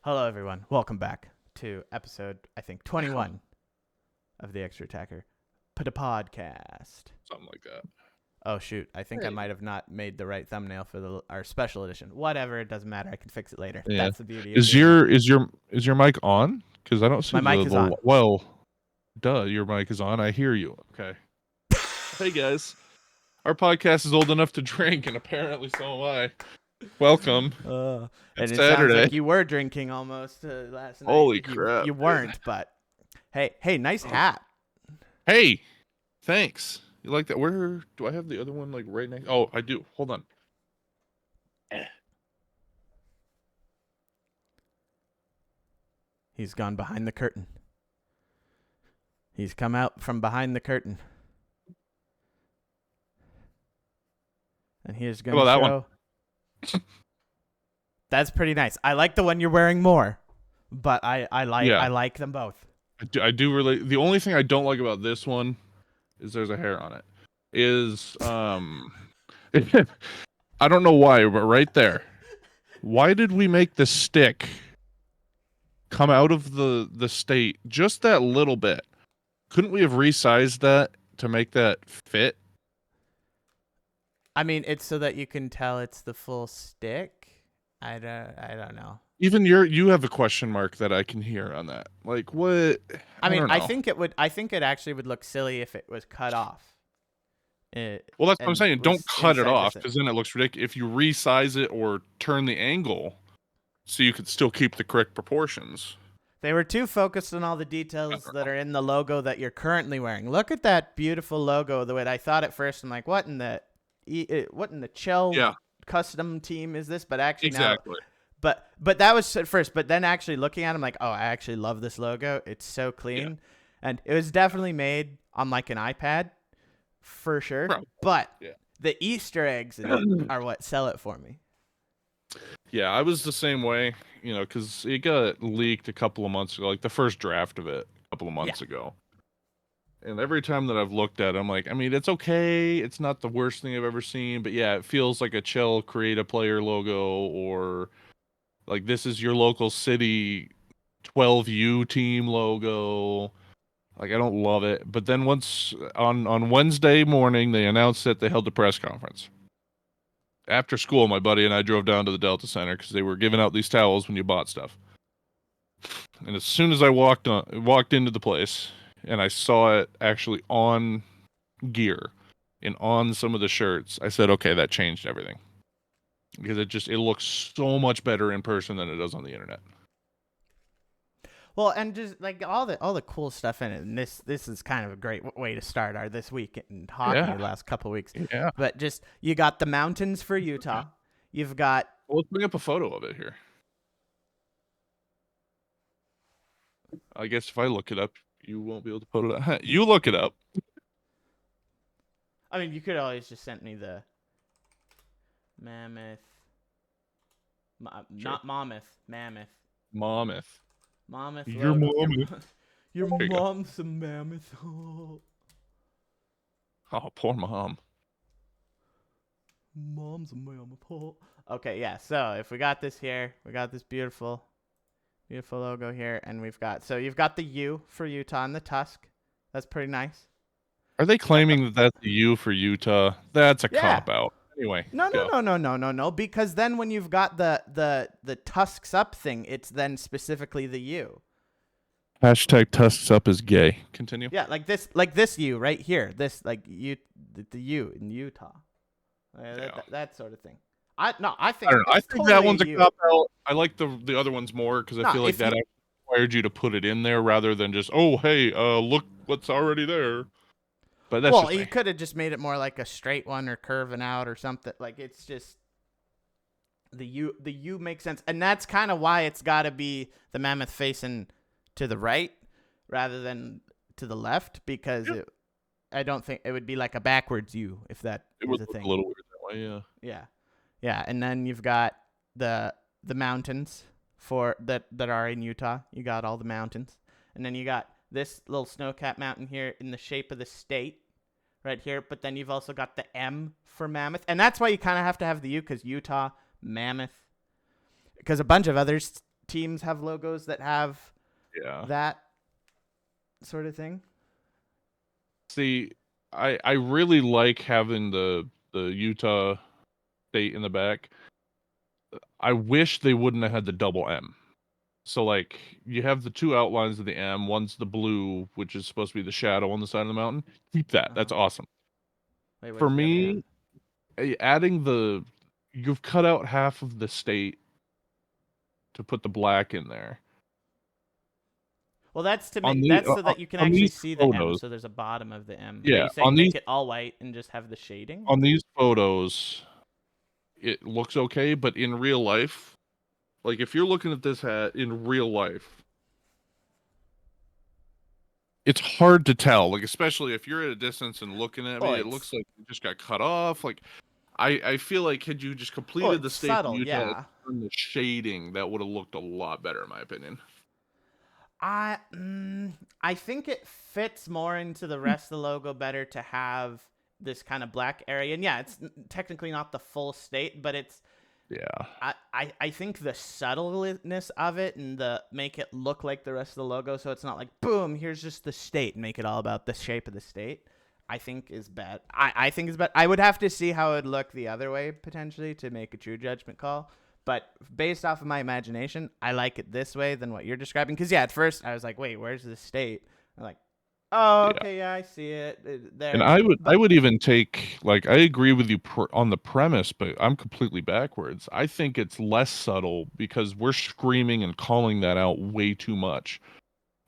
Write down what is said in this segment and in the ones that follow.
Hello, everyone. Welcome back to episode, I think, 21 of the Extra Attacker podcast. Something like that. Oh, shoot. I think I might have not made the right thumbnail for our special edition. Whatever. It doesn't matter. I can fix it later. Yeah. That's the beauty of Is your mic on? Because I don't see My mic is on. Well, duh, your mic is on. I hear you. Okay. Hey guys, our podcast is old enough to drink, and apparently so am I. Welcome. And It's it Saturday. sounds like you were drinking almost last night. Holy crap! You weren't, but hey, nice hat. Hey, thanks. You like that? Where do I have the other one? Like right next? Oh, I do. Hold on. He's gone behind the curtain. He's come out from behind the curtain. And he is going to show. That one? That's pretty nice. I like the one you're wearing more, but I like them both. I do really. The only thing I don't like about this one is there's a hair on it. I don't know why, but right there. Why did we make the stick come out of the state just that little bit? Couldn't we have resized that to make that fit? I mean, it's so that you can tell it's the full stick. I don't know. Even you have a question mark that I can hear on that. Like what? I think it actually would look silly if it was cut off. Well, that's what I'm saying. Don't cut it off because then it looks ridiculous. If you resize it or turn the angle so you could still keep the correct proportions. They were too focused on all the details that are in the logo that you're currently wearing. Look at that beautiful logo. The way I thought at first, I'm like, what in the Chell custom team is this? But actually, exactly. Now, but that was at first. But then actually looking at it, I'm like, oh, I actually love this logo. It's so clean, and it was definitely made on like an iPad, for sure. Probably. But the Easter eggs in it are what sell it for me. Yeah, I was the same way, because it got leaked a couple of months ago, like the first draft of it a couple of months ago. And every time that I've looked at it, I'm like, I mean, it's okay. It's not the worst thing I've ever seen, but yeah, it feels like a Chell Create a Player logo, or like this is your local city 12U team logo. Like, I don't love it. But then once on Wednesday morning, they announced that they held a press conference. After school, my buddy and I drove down to the Delta Center because they were giving out these towels when you bought stuff. And as soon as I walked into the place and I saw it actually on gear and on some of the shirts, I said, okay, that changed everything. Because it looks so much better in person than it does on the internet. Well, and just like all the cool stuff in it, and this is kind of a great way to start our this week in hockey the last couple of weeks. Yeah. But just you got the mountains for Utah. You've got. Well, let's bring up a photo of it here. I guess if I look it up, you won't be able to put it up. You look it up. I mean, you could always just send me the mammoth. Not mammoth. Mammoth. Mammoth. Mammoth. Your mammoth. Your mom's a mammoth. Oh, poor mom. Mom's a mammoth. Okay, yeah. So if we got this here, we got this beautiful logo here, and you've got the U for Utah and the tusk. That's pretty nice. Are they claiming that that's the U for Utah? That's a cop out. Anyway. No. Because then when you've got the tusks up thing, it's then specifically the U. Hashtag tusks up is gay. Continue. Yeah, like this U right here. This the U in Utah. That sort of thing. I think totally that one's a cop out. I like the other ones more because I feel like that required you to put it in there rather than just look what's already there. But that's you could have just made it more like a straight one or curving out or something. Like it's just the U makes sense, and that's kind of why it's got to be the mammoth facing to the right rather than to the left, because I don't think it would be like a backwards U if that was a thing. A little weird that way, yeah. And then you've got the mountains that are in Utah. You got all the mountains, and then you got this little snow-capped mountain here in the shape of the state right here. But then you've also got the M for mammoth. And that's why you kind of have to have the U, because Utah, mammoth. Because a bunch of other teams have logos that have Yeah. that sort of thing. See, I really like having the Utah state in the back. I wish they wouldn't have had the double M. So like you have the two outlines of the M. One's the blue, which is supposed to be the shadow on the side of the mountain. Keep that. That's awesome. Wait, For where's the other me, M? adding you've cut out half of the state to put the black in there. Well, that's to On make the that's so that you can on actually these see the M. photos, So there's a bottom of the M. Are yeah, you saying on make these it all white and just have the shading? on these photos, it looks okay, but in real life, like if you're looking at this hat in real life, it's hard to tell. Like especially if you're at a distance and looking at Oh, me, it looks like it just got cut off. Like I feel like had you just completed the it's state in subtle, Utah yeah. and the shading, that would have looked a lot better in my opinion. I think it fits more into the rest of the logo better to have this kind of black area. And yeah, it's technically not the full state, but it's Yeah. I think the subtleness of it and the make it look like the rest of the logo, so it's not like boom, here's just the state and make it all about the shape of the state. I think is bad. I think is bad. I would have to see how it would look the other way potentially to make a true judgment call. But based off of my imagination, I like it this way than what you're describing. Because yeah, at first I was like, wait, where's the state? I'm like, oh, Yeah. okay, yeah, I see it And there. I But would even take like I agree with you on the premise, but I'm completely backwards. I think it's less subtle because we're screaming and calling that out way too much.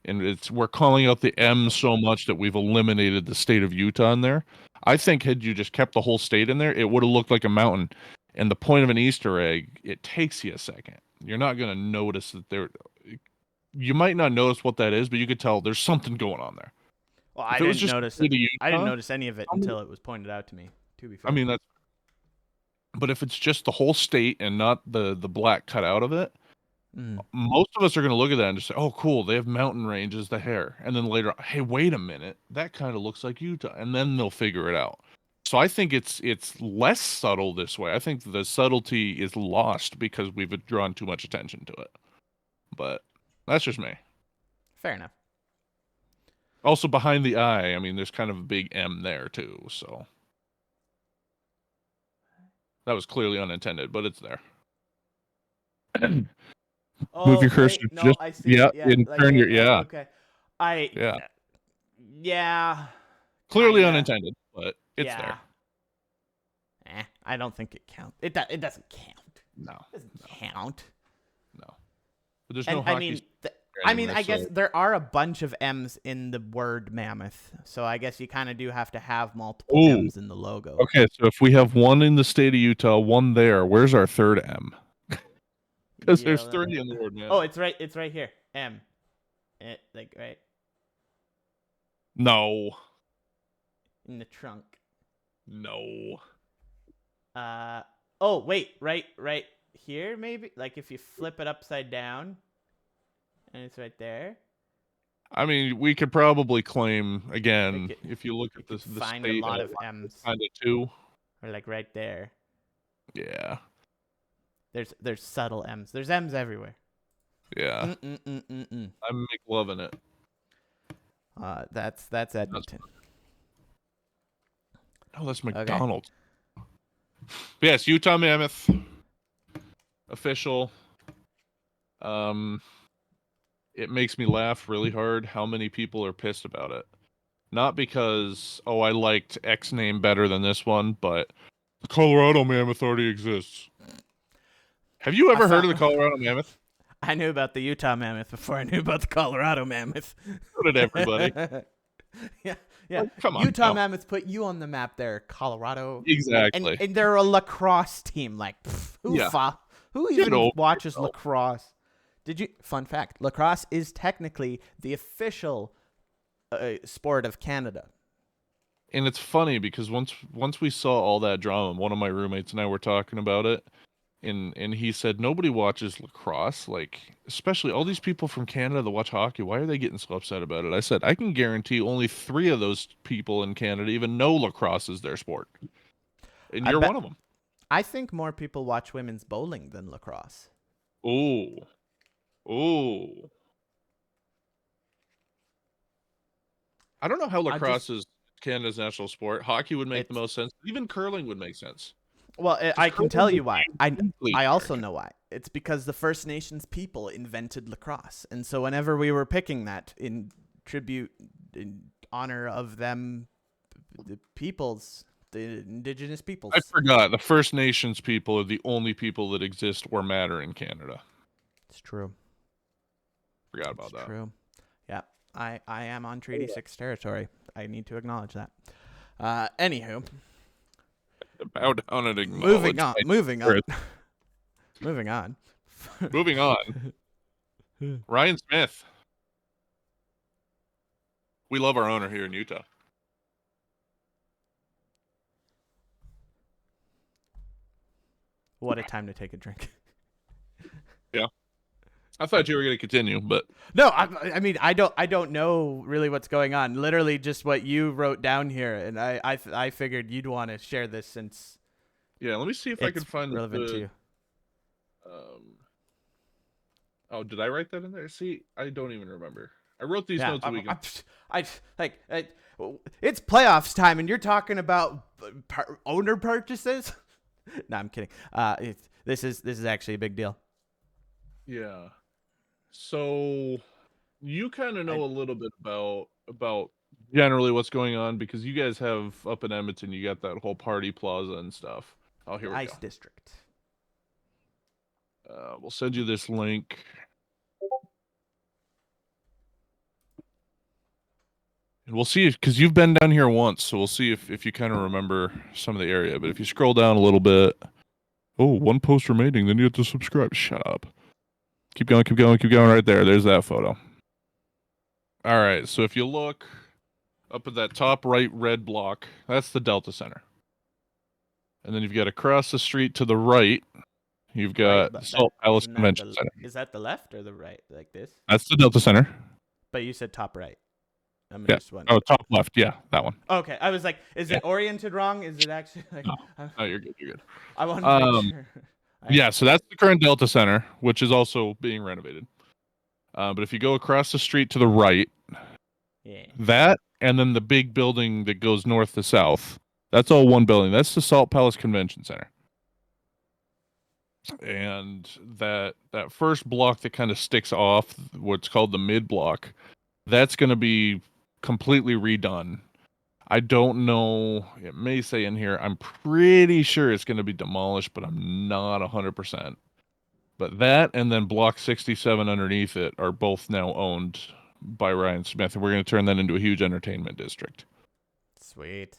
And we're calling out the M so much that we've eliminated the state of Utah in there. I think had you just kept the whole state in there, it would have looked like a mountain. And the point of an Easter egg, it takes you a second. You're not going to notice that you might not notice what that is, but you could tell there's something going on there. well, If I it was didn't just the notice it. state of I didn't Utah, notice any of it until it was pointed out to me. To be I fair. mean that's but if it's just the whole state and not the black cut out of it, most of us are going to look at that and just say, "Oh, cool, they have mountain ranges, the hair." And then later, "Hey, wait a minute, that kind of looks like Utah." And then they'll figure it out. So I think it's less subtle this way. I think the subtlety is lost because we've drawn too much attention to it. But that's just me. Fair enough. Also behind the eye, I mean, there's kind of a big M there too, so that was clearly unintended, but it's there. Move Oh your cursor wait, no, just I see yeah, it. Yeah, and like turn your yeah. yeah, Okay, I yeah. yeah, Clearly kinda unintended, but it's yeah. there. I don't think it counts. It doesn't count. No, It doesn't no, count. no. But there's And no I hockey mean, stick I mean, anywhere, I guess so there are a bunch of M's in the word mammoth, so I guess you kind of do have to have multiple oh, M's in the logo. okay. So if we have one in the state of Utah, one there, where's our third M? Because there's Yeah. three in the word Oh, mammoth. it's right. It's right here. M. Like right No, in the trunk. no. Oh wait, right here maybe. Like if you flip it upside down, and it's right there. I mean, we could probably claim We again could if you look we at could this the find a state lot of outline, it's M's, kind of two. or like right there. Yeah, There's subtle M's. There's M's everywhere. yeah. Mm. I'm McLovin' it. That's Edmonton. Oh, that's Okay. McDonald's. Yes, Utah Mammoth official. It makes me laugh really hard how many people are pissed about it. Not because, oh, I liked X name better than this one, but the Colorado Mammoth already exists. Have you I ever heard of found. the Colorado Mammoth? I knew about the Utah Mammoth before I knew about the Colorado Mammoth. So did everybody. yeah, yeah. Like, come on Utah now. Mammoth put you on the map there, Colorado. Exactly. And they're a lacrosse team. Like, who Get even over watches yourself. lacrosse? Fun fact, lacrosse is technically the official sport of Canada. And it's funny because once we saw all that drama, one of my roommates and I were talking about it, and he said nobody watches lacrosse, like especially all these people from Canada that watch hockey. Why are they getting so upset about it? I said I can guarantee only 3 of those people in Canada even know lacrosse is their sport, and I you're bet. one of them. I think more people watch women's bowling than lacrosse. Oh, Ooh. I don't know how lacrosse is Canada's national sport. Hockey would make the It's most sense. Even curling would make sense. well, Because I can tell curling is you why. uniquely I also American. know why. It's because the First Nations people invented lacrosse, and so whenever we were picking that in tribute, in honor of them, the peoples, the indigenous I peoples. forgot. The First Nations people are the only people that exist or matter in Canada. It's true. Forgot It's about that. true. Yeah, I am on Treaty 6 territory. I need to acknowledge that. Anywho, Bow down and moving acknowledge on. my Moving on. spirit. Moving on. Moving on. Ryan Smith. We love our owner here in Utah. What a time to take a drink. Yeah. I thought you were going to continue, but No, I mean I don't know really what's going on. Literally just what you wrote down here, and I figured you'd want to share this since yeah, let me see if I can it's find relevant to the. you. Oh, did I write that in there? See, I don't even remember. I wrote these Yeah, notes a week ago. it's playoffs time, and you're talking about owner purchases. No, I'm kidding. This is actually a big deal. Yeah. So you kind of I, know a little bit about generally what's going on because you guys have up in Edmonton, you got that whole party plaza and stuff. Oh, here the we go. Ice District. We'll send you this link. And we'll see if, because you've been down here once, so we'll see if you kind of remember some of the area. But if you scroll down a little bit, oh, one post remaining, then you have to subscribe. Shut up. Keep going, keep going, keep going right there. There's that photo. All right, so if you look up at that top right red block, that's the Delta Center. And then you've got across the street to the right, you've Right, got the but that Salt Palace isn't that Convention the Center. is that the left or the right like this? That's the Delta Center. But you said top right. I'm Yeah. just Oh, wondering. top left. Yeah, that one. Okay, I was like, is Yeah. it oriented wrong? Is it actually like? No, no, you're good. You're good. I wanted to make sure. Yeah, so that's the current Delta Center, which is also being renovated. But if you go across the street to the right, Yeah. that and then the big building that goes north to south, that's all one building. That's the Salt Palace Convention Center. And that first block that kind of sticks off, what's called the mid block, that's going to be completely redone. I don't know. It may say in here. I'm pretty sure it's going to be demolished, but I'm not 100%. But that and then Block 67 underneath it are both now owned by Ryan Smith, and we're going to turn that into a huge entertainment district. Sweet.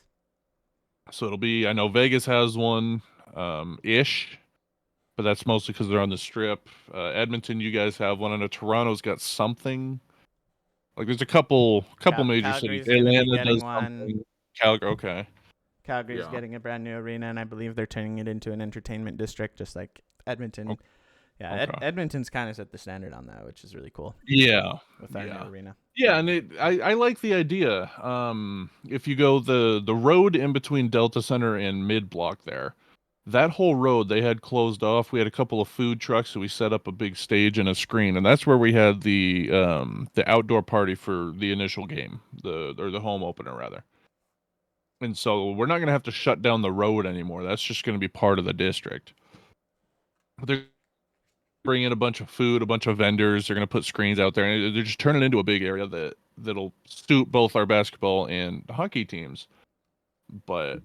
So it'll be. I know Vegas has one, ish, but that's mostly because they're on the strip. Edmonton, you guys have one. I know Toronto's got something. Like there's a couple major cities. Calgary's gonna be Atlanta getting does one. something. Calgary, okay. Calgary's Yeah. getting a brand new arena, and I believe they're turning it into an entertainment district, just like Edmonton. Okay. Yeah, Okay. Edmonton's kind of set the standard on that, which is really cool. Yeah. With our new Yeah. arena. Yeah, and I like the idea. If you go the road in between Delta Center and Mid Block there, that whole road they had closed off. We had a couple of food trucks, so we set up a big stage and a screen, and that's where we had the outdoor party for the initial game, the home opener rather. And so we're not gonna have to shut down the road anymore. That's just gonna be part of the district. But they're bring in a bunch of food, a bunch of vendors. They're going to put screens out there, and they're just turning it into a big area that'll suit both our basketball and hockey teams. But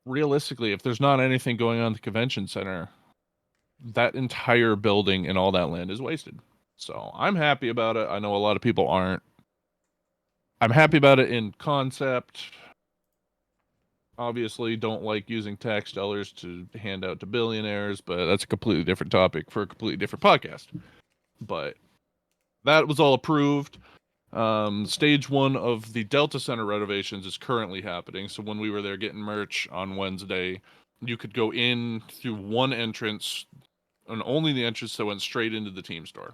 realistically, if there's not anything going on at the convention center, that entire building and all that land is wasted. So I'm happy about it. I know a lot of people aren't. I'm happy about it in concept. Obviously, don't like using tax dollars to hand out to billionaires, but that's a completely different topic for a completely different podcast. But that was all approved. Stage one of the Delta Center renovations is currently happening. So when we were there getting merch on Wednesday, you could go in through one entrance, and only the entrance that went straight into the team store.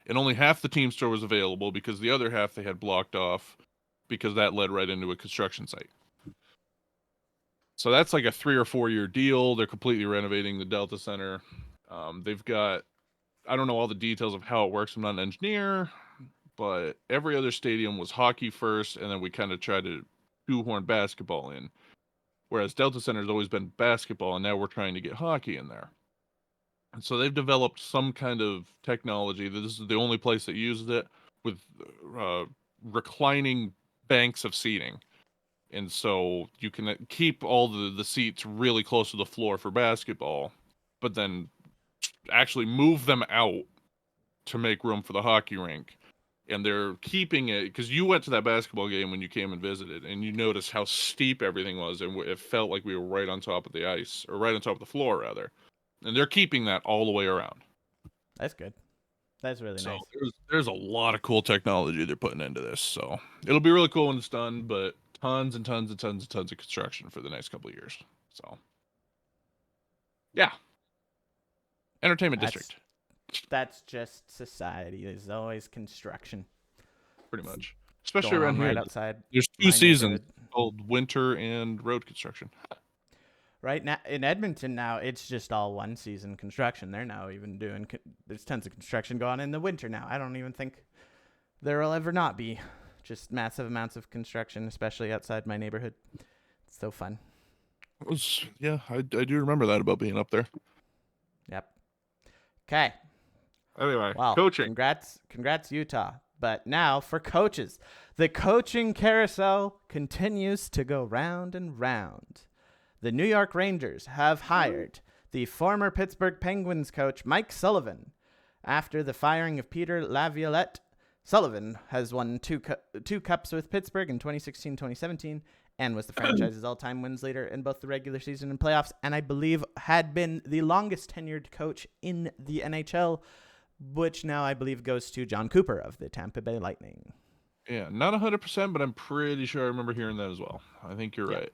And only half the team store was available because the other half they had blocked off because that led right into a construction site. So that's like a 3 or 4 year deal. They're completely renovating the Delta Center. They've got I don't know all the details of how it works. I'm not an engineer, but every other stadium was hockey first, and then we kind of tried to shoehorn basketball in. Whereas Delta Center has always been basketball, and now we're trying to get hockey in there. And so they've developed some kind of technology. This is the only place that uses it with uh, reclining banks of seating. And so you can keep all the seats really close to the floor for basketball, but then actually move them out to make room for the hockey rink. And they're keeping it because you went to that basketball game when you came and visited, and you noticed how steep everything was, and it felt like we were right on top of the ice, or right on top of the floor, rather. And they're keeping that all the way around. That's good. That's really So nice. there's a lot of cool technology they're putting into this. So it'll be really cool when it's done, but tons and tons and tons and tons of construction for the next couple of years. So yeah, entertainment district, That's just society. There's always construction pretty much. Especially going around on here, right outside there's two my seasons neighborhood. called winter and road construction. Right now in Edmonton now, it's just all one season construction. They're now even doing. There's tons of construction going on in the winter now. I don't even think there will ever not be just massive amounts of construction, especially outside my neighborhood. It's so fun. Yeah, I do remember that about being up there. Yep. Okay. Anyway, Well, coaching. congrats, Utah. But now for coaches, the coaching carousel continues to go round and round. The New York Rangers have hired the former Pittsburgh Penguins coach Mike Sullivan. After the firing of Peter Laviolette, Sullivan has won two cups with Pittsburgh in 2016-2017 and was the franchise's all-time wins leader in both the regular season and playoffs, and I believe had been the longest tenured coach in the NHL, which now I believe goes to John Cooper of the Tampa Bay Lightning. Yeah, not 100%, but I'm pretty sure I remember hearing that as well. I think you're right.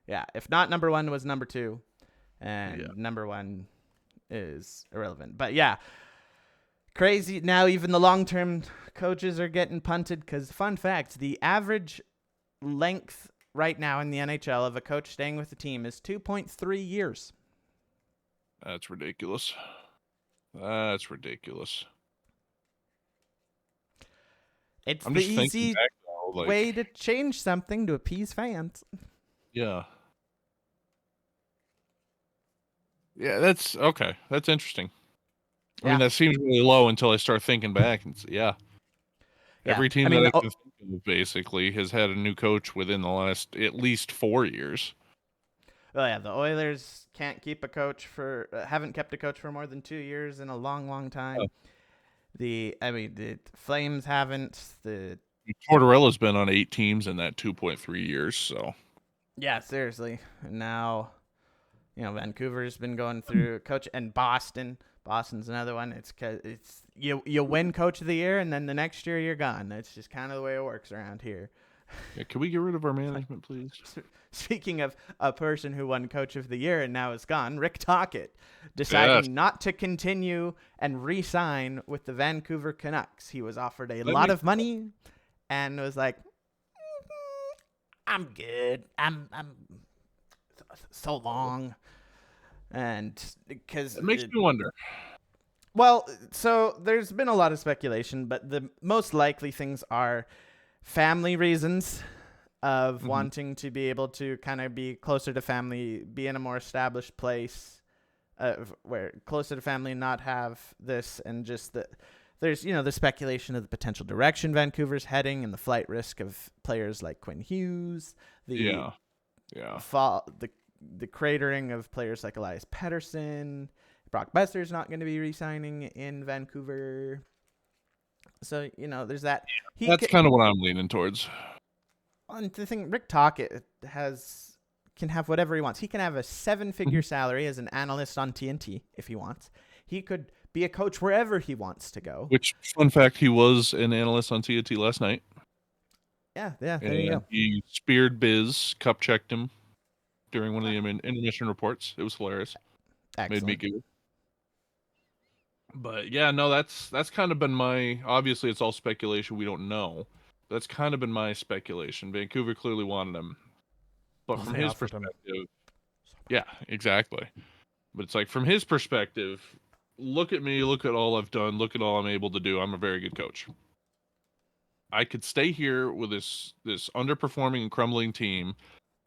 Yeah, if not number one, was number two, and number one is irrelevant. But yeah, crazy. Now even the long-term coaches are getting punted because, fun fact, the average length right now in the NHL of a coach staying with the team is 2.3 years. That's ridiculous. That's ridiculous. It's the easy way to change something to appease fans. Yeah. Yeah, that's okay. That's interesting. I mean, that seems really low until I start thinking back and every team that I can think of basically has had a new coach within the last at least 4 years. Well, yeah, the Oilers can't keep a coach haven't kept a coach for more than 2 years in a long, long time. Oh. The Flames haven't. The Tortorella's been on 8 teams in that 2.3 years, so. Yeah, seriously. And now, Vancouver's been going through coach, and Boston's another one. It's cause you win coach of the year, and then the next year you're gone. That's just kind of the way it works around here. Yeah, can we get rid of our management, please? Speaking of a person who won coach of the year and now is gone, Rick Tocchet deciding not to continue and re-sign with the Vancouver Canucks. He was offered a lot of money and was like, I'm good. I'm so long. And because it makes me wonder. Well, so there's been a lot of speculation, but the most likely things are family reasons of wanting to be able to kind of be closer to family, be in a more established place, where closer to family, not have this, and just there's the speculation of the potential direction Vancouver's heading and the flight risk of players like Quinn Hughes, the cratering of players like Elias Pettersson. Brock Besser's not going to be re-signing in Vancouver. So, there's that. That's kind of what I'm leaning towards. And the thing, Rick Tocchet can have whatever he wants. He can have a 7-figure salary as an analyst on TNT if he wants. He could be a coach wherever he wants to go. Which, fun fact, he was an analyst on TNT last night. Yeah, there you go. He speared Biz, cup checked him during one of the intermission reports. It was hilarious. Excellent. Made me giggle. But yeah, no, that's kind of been my. Obviously, it's all speculation. We don't know. That's kind of been my speculation. Vancouver clearly wanted him, but from his perspective, yeah, exactly. But it's like from his perspective, look at me, look at all I've done, look at all I'm able to do. I'm a very good coach. I could stay here with this underperforming and crumbling team.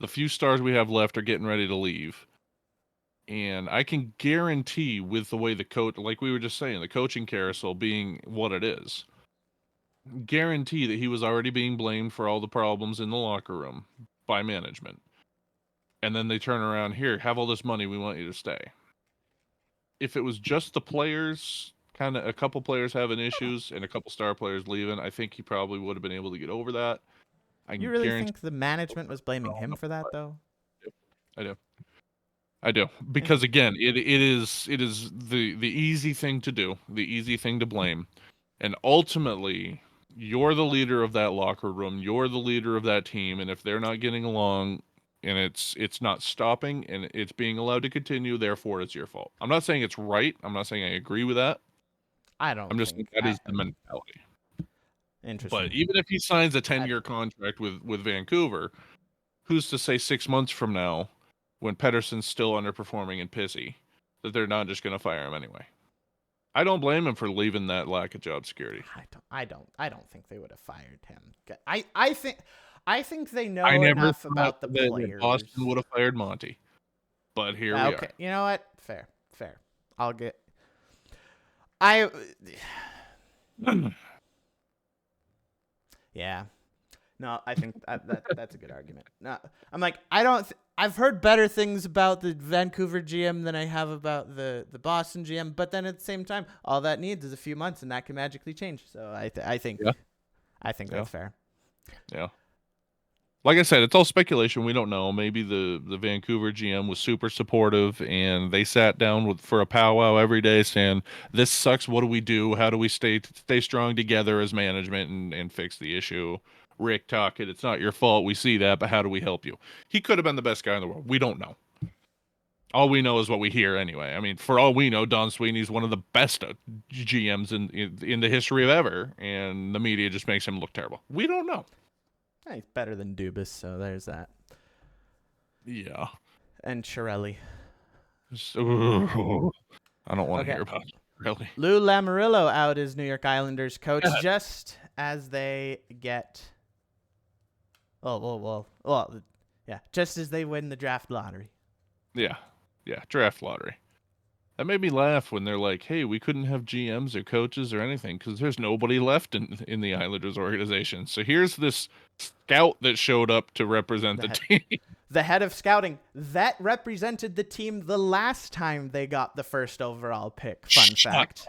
The few stars we have left are getting ready to leave. And I can guarantee with the way the coach, like we were just saying, the coaching carousel being what it is, guarantee that he was already being blamed for all the problems in the locker room by management. And then they turn around, here, have all this money, we want you to stay. If it was just the players, kind of a couple players having issues and a couple star players leaving, I think he probably would have been able to get over that. I You can really guarantee. think the management was blaming him for that, though? I do. I do. Because again, it is the easy thing to do, the easy thing to blame. And ultimately, you're the leader of that locker room, you're the leader of that team, and if they're not getting along and it's not stopping and it's being allowed to continue, therefore it's your fault. I'm not saying it's right. I'm not saying I agree with that. I don't I'm just saying think. that is the mentality. But Interesting. even if he signs a 10-year contract with Vancouver, who's to say 6 months from now, when Pedersen's still underperforming and pissy, that they're not just going to fire him anyway? I don't blame him for leaving that lack of job security. I don't think they would have fired him. I think they I know never enough thought about the that players. Boston would have fired Monty, but here we Okay, are. you know what? Fair. I'll get. I. Yeah. No, I think that's a good argument. No, I'm like I don't. I've heard better things about the Vancouver GM than I have about the Boston GM. But then at the same time, all that needs is a few months, and that can magically change. So I think Yeah, yeah, that's fair. yeah. Like I said, it's all speculation. We don't know. Maybe the Vancouver GM was super supportive, and they sat down for a powwow every day, saying, "This sucks. What do we do? How do we stay strong together as management and fix the issue?" Rick Tocchet, it's not your fault. We see that, but how do we help you? He could have been the best guy in the world. We don't know. All we know is what we hear anyway. I mean, for all we know, Don Sweeney's one of the best GMs in the history of ever, and the media just makes him look terrible. We don't know. Yeah, he's better than Dubas, so there's that. Yeah. And Chiarelli. So, I don't want to Okay. hear about it, really. Lou Lamoriello out as New York Islanders coach Yeah. just as they get. Well, yeah, just as they win the draft lottery. Yeah. Yeah. Draft lottery. That made me laugh when they're like, "Hey, we couldn't have GMs or coaches or anything because there's nobody left in the Islanders organization. So here's this scout that showed up to represent the team." The head of scouting that represented the team the last time they got the first overall pick. Fun fact.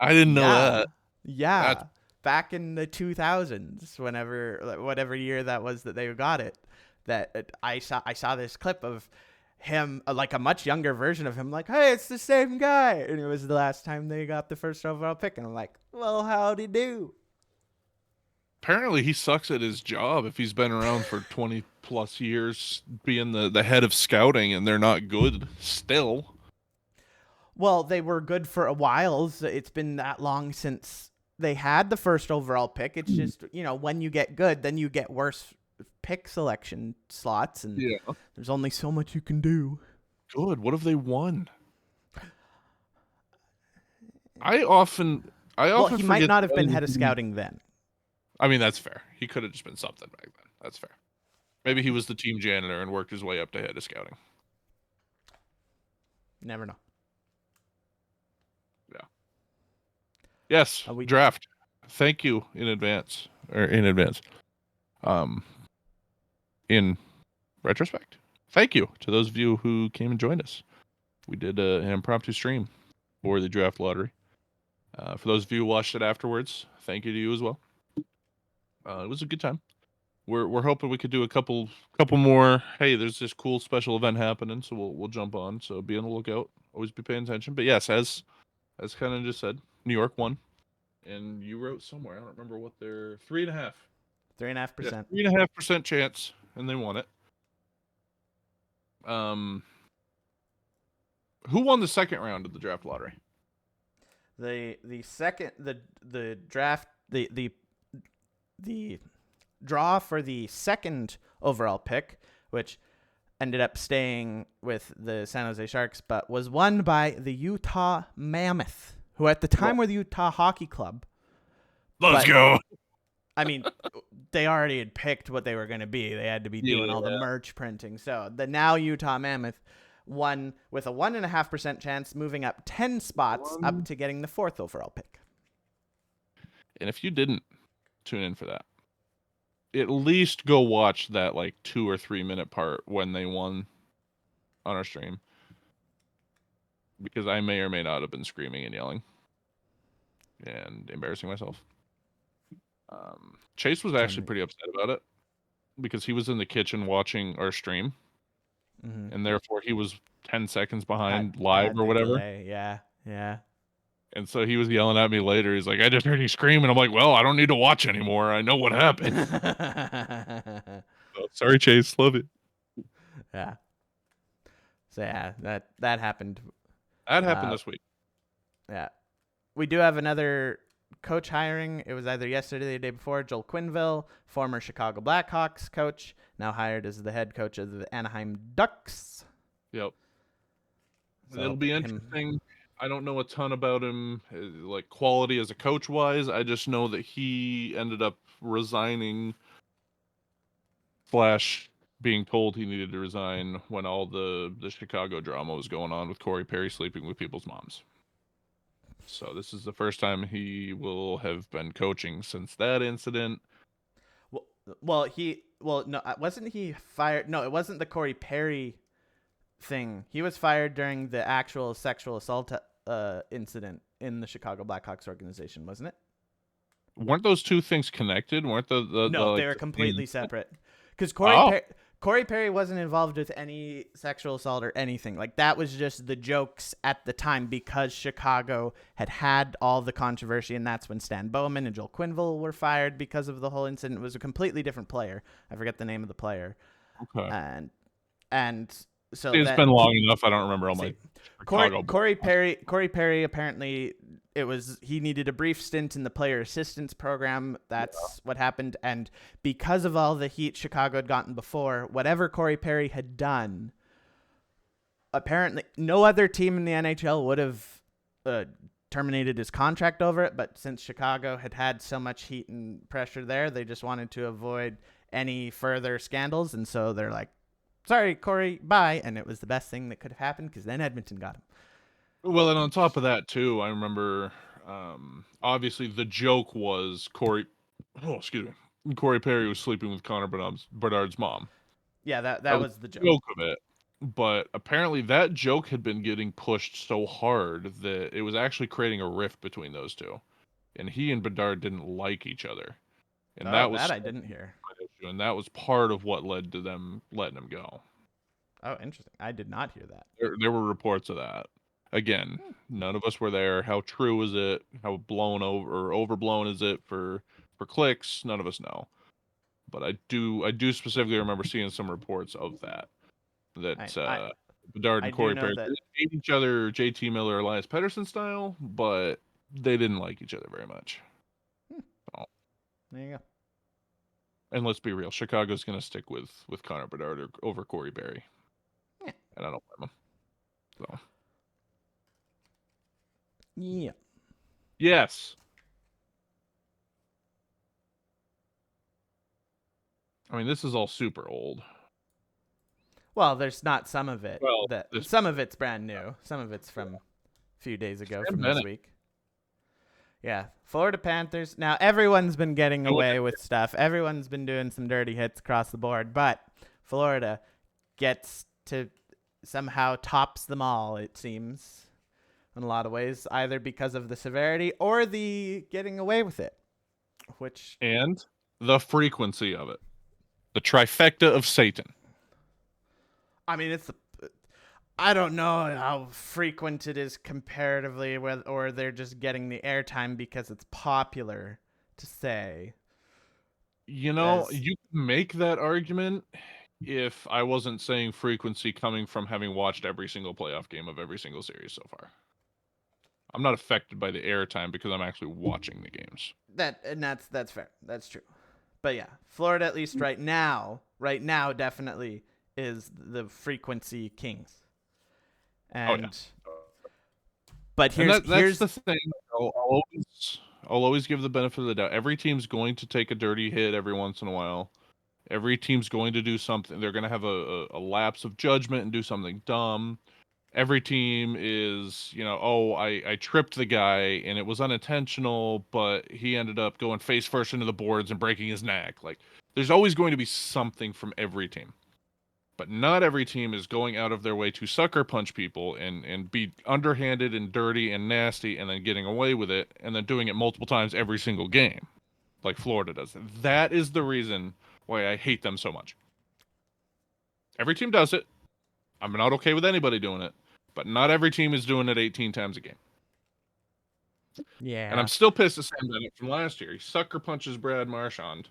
I didn't know Yeah. that. Yeah. Back in the 2000s, whatever year that was that they got it, that I saw this clip of him, like a much younger version of him, like, hey, it's the same guy. And it was the last time they got the first overall pick. And I'm like, well, how'd he do? Apparently, he sucks at his job if he's been around for 20 plus years being the head of scouting and they're not good still. Well, they were good for a while. So it's been that long since they had the first overall pick. It's just, when you get good, then you get worse pick selection slots, and there's only so much you can do. Good. What have they won? I often he might not have been head of scouting then. I mean, that's fair. He could have just been something back then. That's fair. Maybe he was the team janitor and worked his way up to head of scouting. Never know. Yeah. Yes. Draft. Thank you in advance. In retrospect, thank you to those of you who came and joined us. We did an impromptu stream for the draft lottery. For those of you who watched it afterwards, thank you to you as well. It was a good time. We're hoping we could do a couple more. Hey, there's this cool special event happening, so we'll jump on. So be on the lookout. Always be paying attention. But yes, as kind of just said, New York won, and you wrote somewhere. I don't remember what they're 3.5. 3.5%. 3.5% chance, and they won it. Who won the second round of the draft lottery? The second the draft the draw for the second overall pick, which ended up staying with the San Jose Sharks, but was won by the Utah Mammoth, who at the time were the Utah Hockey Club. Let's go. I mean, they already had picked what they were going to be. They had to be doing all the Yeah. merch printing. So the now Utah Mammoth won with a 1.5% chance, moving up 10 spots up to getting the 4th overall pick. And if you didn't tune in for that, at least go watch that like 2 or 3 minute part when they won on our stream, because I may or may not have been screaming and yelling and embarrassing myself. Chase was actually pretty upset about it because he was in the kitchen watching our stream, and therefore he was 10 seconds behind live or whatever. Delay. Yeah. And so he was yelling at me later. He's like, I just heard you scream. And I'm like, well, I don't need to watch anymore. I know what happened. So, sorry, Chase. Love it. Yeah. So, yeah, that happened. That happened this week. Yeah. We do have another coach hiring. It was either yesterday or the day before. Joel Quenneville, former Chicago Blackhawks coach, now hired as the head coach of the Anaheim Ducks. Yep. So it'll be interesting. I don't know a ton about him, like quality as a coach wise. I just know that he ended up resigning / being told he needed to resign when all the Chicago drama was going on with Corey Perry sleeping with people's moms. So this is the first time he will have been coaching since that incident. Well, no, wasn't he fired? No, it wasn't the Corey Perry thing. He was fired during the actual sexual assault incident in the Chicago Blackhawks organization, wasn't it? Weren't those two things connected? Weren't No, they were completely separate. Because Corey Perry wasn't involved with any sexual assault or anything. Like, that was just the jokes at the time because Chicago had all the controversy, and that's when Stan Bowman and Joel Quenneville were fired because of the whole incident. It was a completely different player. I forget the name of the player. Okay. And so it's been long enough. I don't remember all my Chicago. Corey Perry apparently he needed a brief stint in the player assistance program. That's what happened. And because of all the heat Chicago had gotten before, whatever Corey Perry had done, apparently no other team in the NHL would have terminated his contract over it. But since Chicago had so much heat and pressure there, they just wanted to avoid any further scandals. And so they're like, sorry, Corey, bye. And it was the best thing that could have happened because then Edmonton got him. Well, and on top of that, too, I remember, obviously, the joke was Corey Perry was sleeping with Connor Bedard's mom. Yeah, that was the joke. Of it. But apparently that joke had been getting pushed so hard that it was actually creating a rift between those two. And he and Bedard didn't like each other. And that I didn't hear. And that was part of what led to them letting him go. Oh, interesting. I did not hear that. There were reports of that. Again, none of us were there. How true is it? How blown over or overblown is it for clicks? None of us know. But I do specifically remember seeing some reports of that. Bedard and Corey Perry hate each other, JT Miller, Elias Pettersson style, but they didn't like each other very much. So. There you go. And let's be real, Chicago's going to stick with Connor Bedard over Corey Perry. Yeah. And I don't blame him. So. Yeah. Yes. I mean, this is all super old. Well, there's not some of it. Well, some of it's brand new. Some of it's from a few days ago from this week. Yeah. Florida Panthers. Now, everyone's been getting away with stuff. Everyone's been doing some dirty hits across the board. But Florida gets to somehow tops them all, it seems, in a lot of ways, either because of the severity or the getting away with it. And the frequency of it. The trifecta of Satan. I mean, I don't know how frequent it is comparatively, or they're just getting the airtime because it's popular to say. You know, you can make that argument if I wasn't saying frequency coming from having watched every single playoff game of every single series so far. I'm not affected by the airtime because I'm actually watching the games. That's fair. That's true. But yeah, Florida, at least right now, definitely is the frequency kings. Oh yeah. And but And here's that's the thing. I'll always give the benefit of the doubt. Every team's going to take a dirty hit every once in a while. Every team's going to do something. They're going to have a lapse of judgment and do something dumb. Every team is, oh, I tripped the guy and it was unintentional, but he ended up going face first into the boards and breaking his neck. Like, there's always going to be something from every team. But not every team is going out of their way to sucker punch people and be underhanded and dirty and nasty and then getting away with it and then doing it multiple times every single game, like Florida does. That is the reason why I hate them so much. Every team does it. I'm not okay with anybody doing it, but not every team is doing it 18 times a game. yeah. And I'm still pissed at Sam Bennett from last year. He sucker punches Brad Marchand.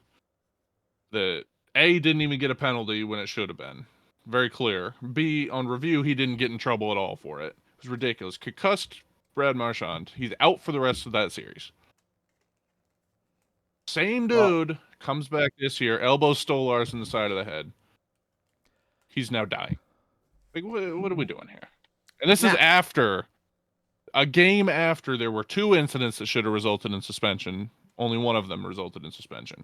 The A didn't even get a penalty when it should have been. Very clear. B, on review, he didn't get in trouble at all for it. It was ridiculous. Concussed Brad Marchand. He's out for the rest of that series. Same dude comes back this year, elbows Stolars in the side of the head. He's now dying. Like, what are we doing here? And this is after a game after there were 2 incidents that should have resulted in suspension. Only one of them resulted in suspension.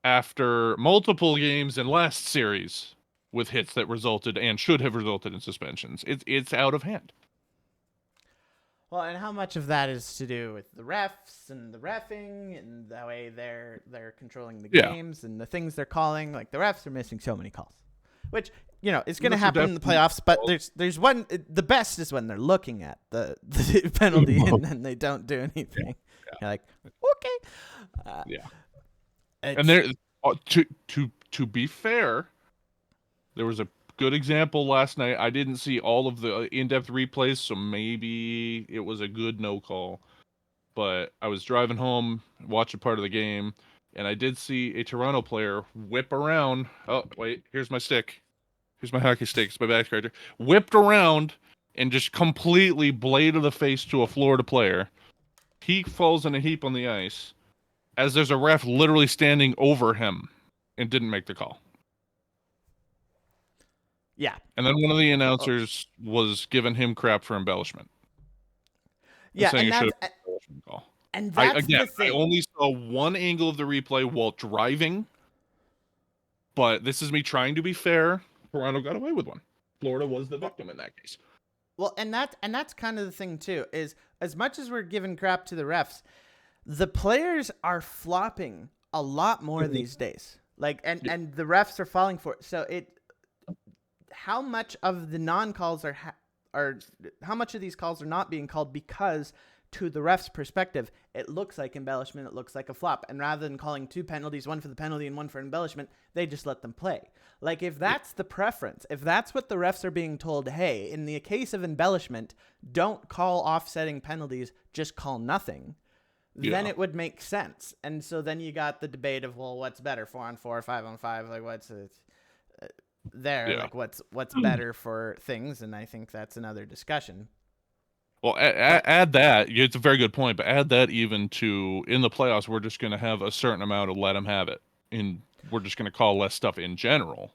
After multiple games in last series with hits that resulted and should have resulted in suspensions. It's out of hand. Well, and how much of that is to do with the refs and the reffing and the way they're controlling the games and the things they're calling? Like, the refs are missing so many calls, which it's going to happen in the playoffs. But there's one. The best is when they're looking at the penalty and then they don't do anything. Yeah. You're like, okay, and there to be fair, there was a good example last night. I didn't see all of the in-depth replays, so maybe it was a good no call. But I was driving home, watching part of the game, and I did see a Toronto player whip around. Oh, wait, here's my stick. Here's my hockey stick. It's my back scratcher. Whipped around and just completely blade of the face to a Florida player. He falls in a heap on the ice as there's a ref literally standing over him and didn't make the call. Yeah. And then one of the announcers was giving him crap for embellishment. Yeah, saying and that's embellishment call. And that's the thing. I only saw one angle of the replay while driving, but this is me trying to be fair. Toronto got away with one. Florida was the victim in that case. Well, and that's kind of the thing too, is as much as we're giving crap to the refs, the players are flopping a lot more these days. Like, and the refs are falling for it. So how much of the non-calls are how much of these calls are not being called because, to the ref's perspective, it looks like embellishment, it looks like a flop, and rather than calling 2 penalties, one for the penalty and one for embellishment, they just let them play. Like, if that's the preference, if that's what the refs are being told, hey, in the case of embellishment, don't call offsetting penalties, just call nothing, then it would make sense. And so then you got the debate of, well, what's better, 4-on-4, 5-on-5, like what's like what's better for things, and I think that's another discussion. Well, add that. It's a very good point, but add that even to, in the playoffs, we're just going to have a certain amount of let them have it. We're just going to call less stuff in general.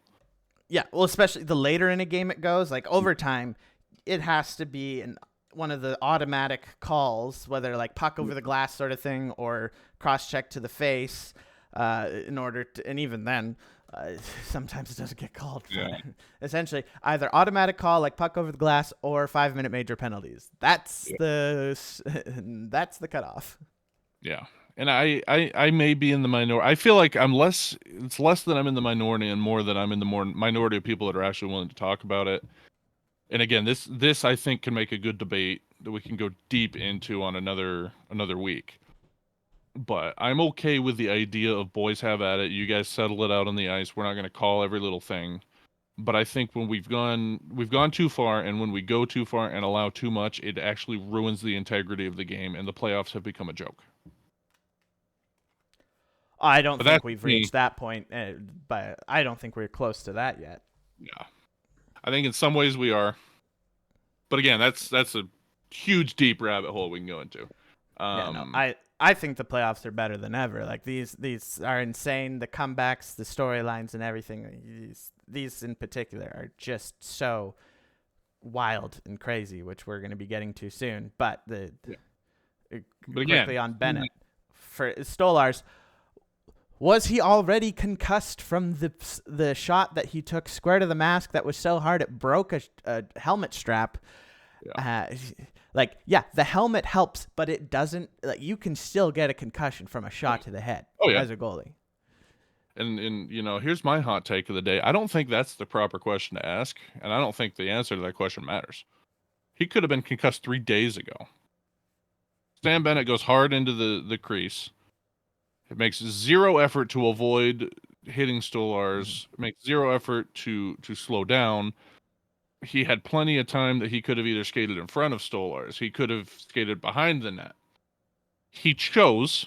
Yeah, well, especially the later in a game it goes, like overtime, it has to be one of the automatic calls, whether like puck over the glass sort of thing or cross-check to the face, in order to, and even then, sometimes it doesn't get called. Yeah. Essentially, either automatic call like puck over the glass or 5-minute major penalties. That's the cutoff. Yeah, and I may be in the minority. I feel like it's less that I'm in the minority and more that I'm in the minority of people that are actually willing to talk about it. And again, this I think can make a good debate that we can go deep into on another week. But I'm okay with the idea of boys have at it. You guys settle it out on the ice. We're not going to call every little thing. But I think when we've gone too far, and when we go too far and allow too much, it actually ruins the integrity of the game, and the playoffs have become a joke. I don't think we've reached that point, but I don't think we're close to that yet. Yeah, I think in some ways we are. But again, that's a huge, deep rabbit hole we can go into. Yeah, no, Um, I think the playoffs are better than ever. Like these are insane. The comebacks, the storylines, and everything. These in particular are just so wild and crazy, which we're going to be getting to soon. But yeah. But quickly again, on Bennett for Stolars. Was he already concussed from the shot that he took square to the mask that was so hard it broke a helmet strap? yeah. The helmet helps, but it doesn't. Like, you can still get a concussion from a shot to the head Oh yeah. as a goalie. And here's my hot take of the day. I don't think that's the proper question to ask, and I don't think the answer to that question matters. He could have been concussed 3 days ago. Stan Bennett goes hard into the crease. It makes zero effort to avoid hitting Stolars. Makes zero effort to slow down. He had plenty of time that he could have either skated in front of Stolars. He could have skated behind the net. He chose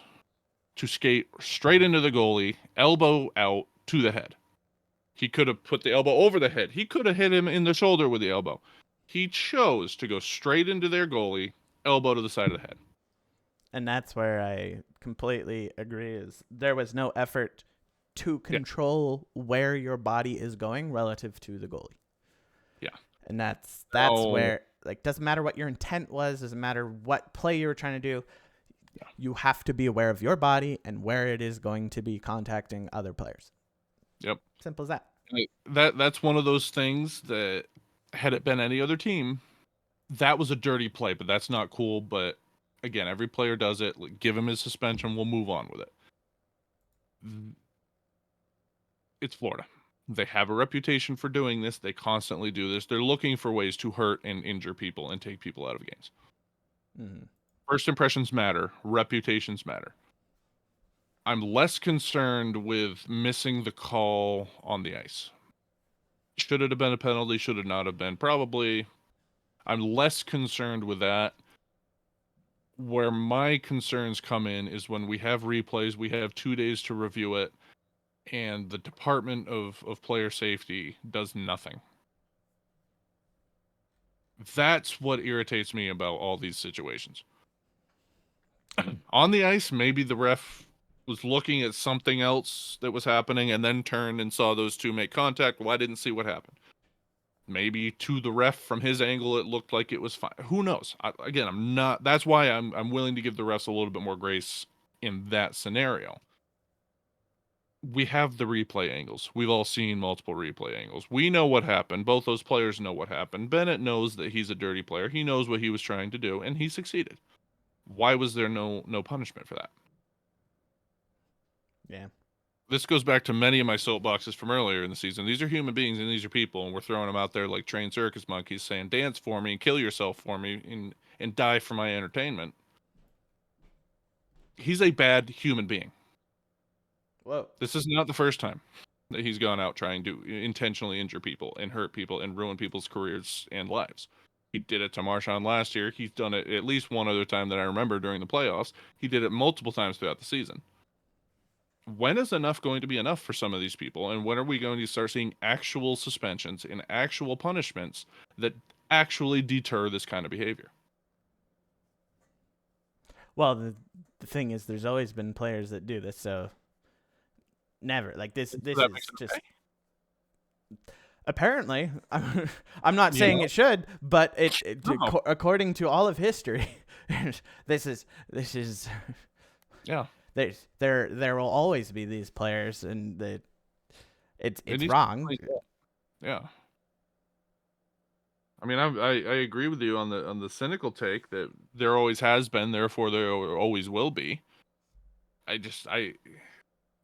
to skate straight into the goalie, elbow out to the head. He could have put the elbow over the head. He could have hit him in the shoulder with the elbow. He chose to go straight into their goalie, elbow to the side of the head. And that's where I completely agree. Is there was no effort to Yeah. control where your body is going relative to the goalie. Yeah. And that's Oh, where, like, doesn't matter what your intent was, doesn't matter what play you were trying to do. yeah. You have to be aware of your body and where it is going to be contacting other players. Yep. Simple as that. That's one of those things that had it been any other team, that was a dirty play, but that's not cool. But again, every player does it. Like, give him his suspension. We'll move on with it. It's Florida. They have a reputation for doing this. They constantly do this. They're looking for ways to hurt and injure people and take people out of games. Mm-hmm. First impressions matter. Reputations matter. I'm less concerned with missing the call on the ice. Should it have been a penalty? Should it not have been? Probably. I'm less concerned with that. Where my concerns come in is when we have replays, we have 2 days to review it, and the Department of Player Safety does nothing. That's what irritates me about all these situations. On the ice, maybe the ref was looking at something else that was happening and then turned and saw those two make contact. Well, I didn't see what happened. Maybe to the ref from his angle, it looked like it was fine. Who knows? Again, I'm not. That's why I'm willing to give the refs a little bit more grace in that scenario. We have the replay angles. We've all seen multiple replay angles. We know what happened. Both those players know what happened. Bennett knows that he's a dirty player. He knows what he was trying to do, and he succeeded. Why was there no punishment for that? Yeah. This goes back to many of my soapboxes from earlier in the season. These are human beings and these are people, and we're throwing them out there like trained circus monkeys saying, dance for me and kill yourself for me and die for my entertainment. He's a bad human being. Whoa. This is not the first time that he's gone out trying to intentionally injure people and hurt people and ruin people's careers and lives. He did it to Marchand last year. He's done it at least one other time that I remember during the playoffs. He did it multiple times throughout the season. When is enough going to be enough for some of these people? And when are we going to start seeing actual suspensions and actual punishments that actually deter this kind of behavior? Well, the thing is, there's always been players that do this, so never. Like, this is just... Okay? Apparently, I'm not You saying know? it should, but No. according to all of history, this is Yeah. there will always be these players, and it's It needs to be wrong. cleaned up. Yeah. I mean, I agree with you on the cynical take that there always has been, therefore there always will be.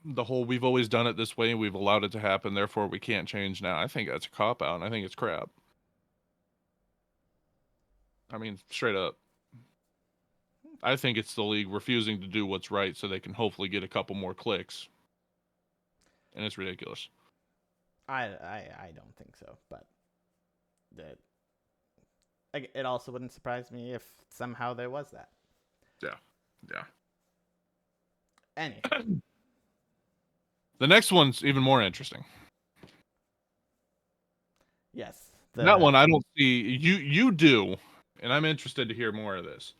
The whole we've always done it this way and we've allowed it to happen, therefore we can't change now. I think that's a cop out, and I think it's crap. I mean, straight up. I think it's the league refusing to do what's right so they can hopefully get a couple more clicks. And it's ridiculous. I don't think so, but that it also wouldn't surprise me if somehow there was that. Yeah. Yeah. Anyway. The next one's even more interesting. Yes. That one I don't see. You do, and I'm interested to hear more of this.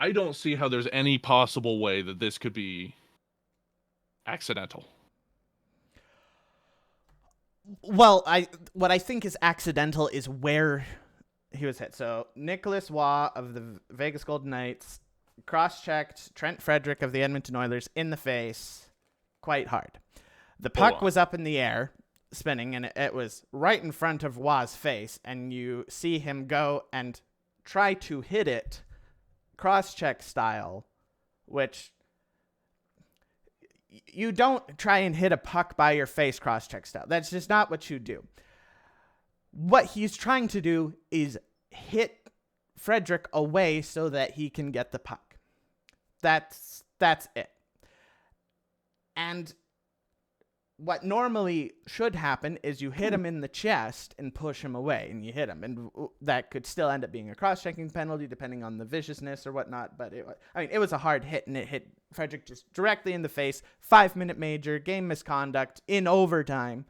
I don't see how there's any possible way that this could be accidental. Well, what I think is accidental is where he was hit. So Nicholas Waugh of the Vegas Golden Knights cross-checked Trent Frederick of the Edmonton Oilers in the face quite hard. The puck was up in the air, spinning, and it was right in front of Waugh's face, and you see him go and try to hit it cross-check style, which you don't try and hit a puck by your face cross-check style. That's just not what you do. What he's trying to do is hit Frederick away so that he can get the puck. That's it. And what normally should happen is you hit him in the chest and push him away, and you hit him, and that could still end up being a cross-checking penalty depending on the viciousness or whatnot. But it was a hard hit, and it hit Frederick just directly in the face. 5-minute major, game misconduct in overtime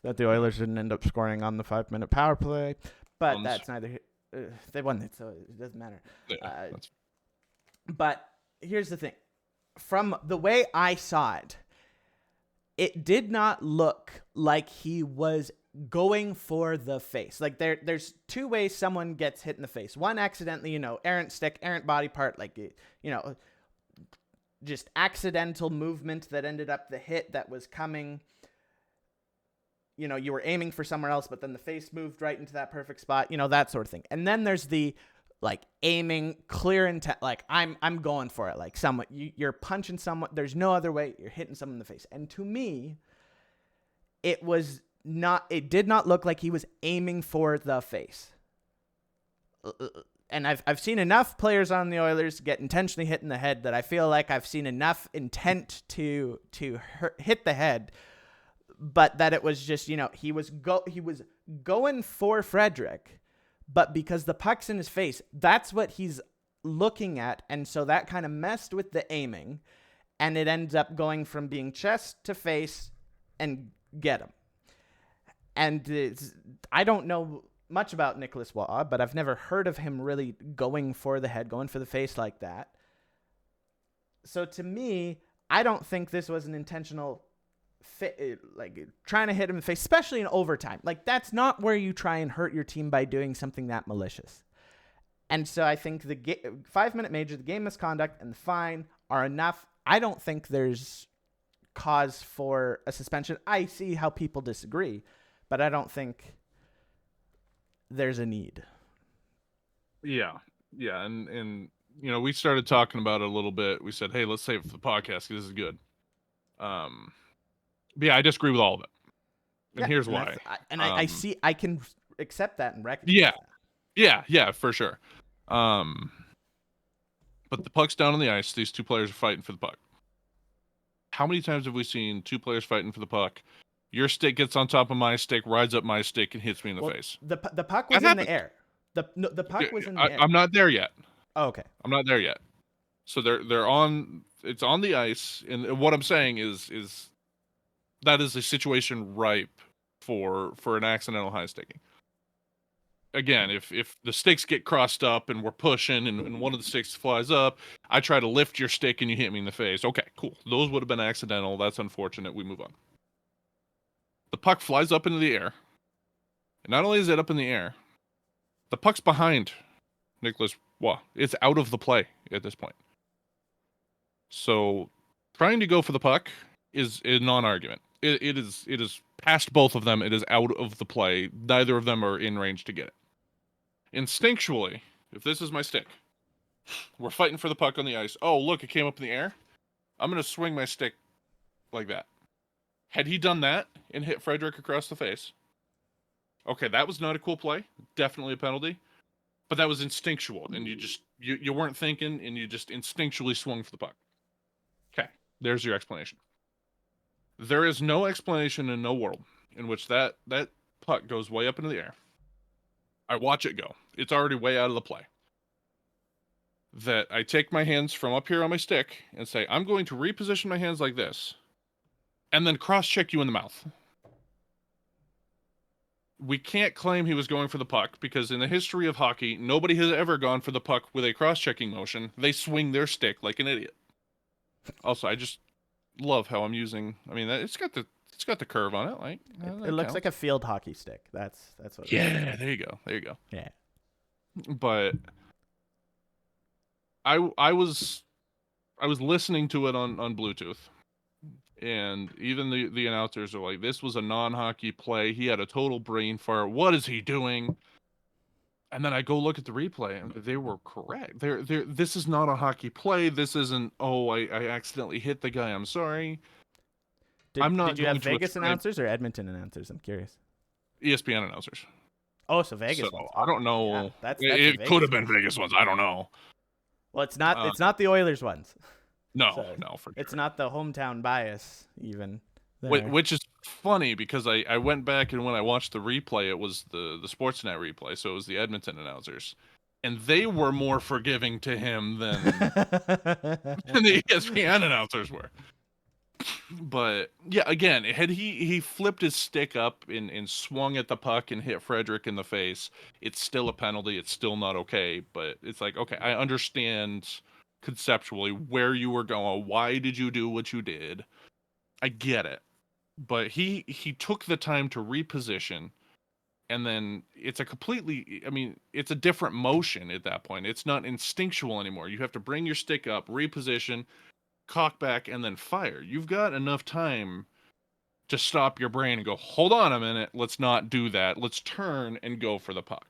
that the Oilers didn't end up scoring on the 5-minute power play. But that's neither. They won it, so it doesn't matter. Yeah, but here's the thing: from the way I saw it, it did not look like he was going for the face. Like there's two ways someone gets hit in the face. One, accidentally, errant stick, errant body part, like, just accidental movement that ended up the hit that was coming. You were aiming for somewhere else, but then the face moved right into that perfect spot, that sort of thing. And then there's the aiming, clear intent, I'm going for it. Like someone, you're punching someone. There's no other way. You're hitting someone in the face. And to me, it did not look like he was aiming for the face. And I've seen enough players on the Oilers get intentionally hit in the head that I feel like I've seen enough intent to hit the head. But that it was just, he was going for Frederick, but because the puck's in his face, that's what he's looking at. And so that kind of messed with the aiming, and it ends up going from being chest to face and get him. And I don't know much about Nicholas Waugh, but I've never heard of him really going for the head, going for the face like that. So to me, I don't think this was an intentional trying to hit him in the face, especially in overtime. That's not where you try and hurt your team by doing something that malicious. And so I think the 5-minute major, the game misconduct, and the fine are enough. I don't think there's cause for a suspension. I see how people disagree, but I don't think there's a need. Yeah. And we started talking about it a little bit. We said, hey, let's save it for the podcast because this is good. But yeah, I disagree with all of it. And here's why. I can accept that and recognize that. Yeah, for sure. But the puck's down on the ice. These two players are fighting for the puck. How many times have we seen two players fighting for the puck? Your stick gets on top of my stick, rides up my stick, and hits me in the face. The puck was in the air. The puck was in the air. I'm not there yet. Oh, okay. I'm not there yet. So they're on. It's on the ice, and what I'm saying is that is a situation ripe for an accidental high sticking. Again, if the sticks get crossed up and we're pushing and one of the sticks flies up, I try to lift your stick and you hit me in the face. Okay, cool. Those would have been accidental. That's unfortunate. We move on. The puck flies up into the air. And not only is it up in the air, the puck's behind Nicholas Waugh. It's out of the play at this point. So trying to go for the puck is a non-argument. It is past both of them. It is out of the play. Neither of them are in range to get it. Instinctually, if this is my stick, we're fighting for the puck on the ice. Oh, look, it came up in the air. I'm going to swing my stick like that. Had he done that and hit Frederick across the face, okay, that was not a cool play. Definitely a penalty. But that was instinctual, and you weren't thinking, and you just instinctually swung for the puck. Okay, there's your explanation. There is no explanation in no world in which that puck goes way up into the air. I watch it go. It's already way out of the play. That I take my hands from up here on my stick and say, I'm going to reposition my hands like this, and then cross-check you in the mouth. we can't claim he was going for the puck because in the history of hockey, nobody has ever gone for the puck with a cross-checking motion. They swing their stick like an idiot. Also, I just love how I'm using. I mean, it's got the curve on it. Like It looks like a field hockey stick. That's what. Yeah, there you go. There you go. Yeah. But I was listening to it on Bluetooth, and even the announcers are like, "This was a non-hockey play. He had a total brain fart. What is he doing?" And then I go look at the replay, and they were correct. This is not a hockey play. This isn't. Oh, I accidentally hit the guy. I'm sorry. Did you have Vegas announcers or Edmonton announcers? I'm curious. ESPN announcers. Oh, so Vegas ones. I don't know. Yeah, that's it could have been Vegas ones. I don't know. Well, it's not. It's not the Oilers ones. No, So no, for sure. It's not the hometown bias even. Which is funny because I went back and when I watched the replay, it was the Sportsnet replay, so it was the Edmonton announcers, and they were more forgiving to him than the ESPN announcers were. But yeah, again, had he flipped his stick up and swung at the puck and hit Frederick in the face, it's still a penalty. It's still not okay. But it's like, okay, I understand conceptually where you were going. Why did you do what you did? I get it. But he took the time to reposition, and then it's a completely, I mean, it's a different motion at that point. It's not instinctual anymore. You have to bring your stick up, reposition, cock back, and then fire. You've got enough time to stop your brain and go, hold on a minute, let's not do that. Let's turn and go for the puck.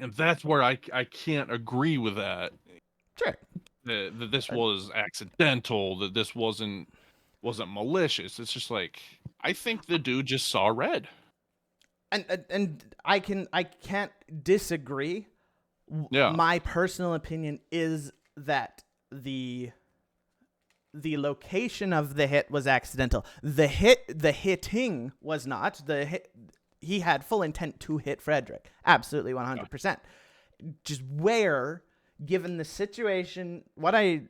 And that's where I can't agree with that. Sure. That this was accidental, that this wasn't malicious. It's just like, I think the dude just saw red. And I can't disagree. Yeah. My personal opinion is that the location of the hit was accidental. The hitting was not. He had full intent to hit Frederick. Absolutely 100%. Just where, given the situation, what I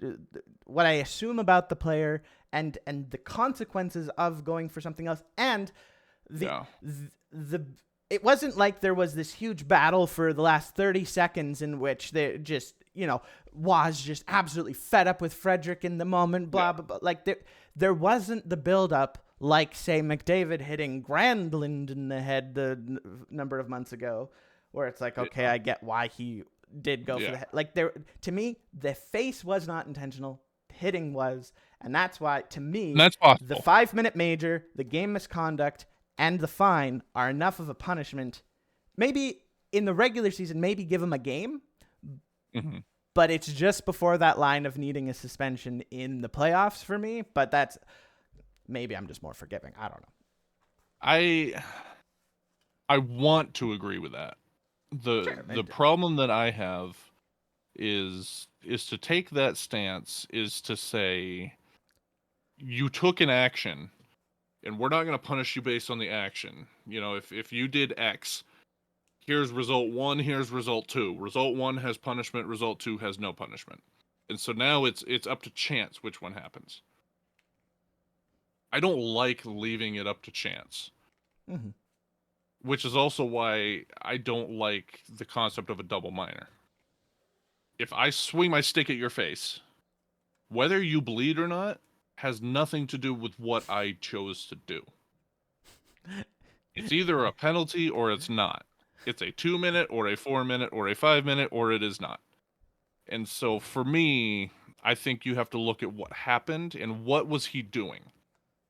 assume about the player and the consequences of going for something else, and it wasn't like there was this huge battle for the last 30 seconds in which they just, was just absolutely fed up with Frederick in the moment, blah, blah, blah. Like, there wasn't the buildup like, say, McDavid hitting Granlund in the head the number of months ago, where it's like, okay, I get why he did go for the head. Like, to me, the face was not intentional. Hitting was, and that's why, to me, that's possible. The 5-minute major, the game misconduct, and the fine are enough of a punishment. Maybe in the regular season, maybe give him a game, but it's just before that line of needing a suspension in the playoffs for me. But that's, maybe I'm just more forgiving. I don't know. I want to agree with that. The problem that I have is to take that stance, is to say, you took an action and we're not going to punish you based on the action. If you did X, here's result 1, here's result 2. Result 1 has punishment, result 2 has no punishment. And so now it's up to chance which one happens. I don't like leaving it up to chance. Which is also why I don't like the concept of a double minor. If I swing my stick at your face, whether you bleed or not has nothing to do with what I chose to do. It's either a penalty or it's not. It's a 2-minute or a 4-minute or a 5-minute, or it is not. And so for me, I think you have to look at what happened and what was he doing.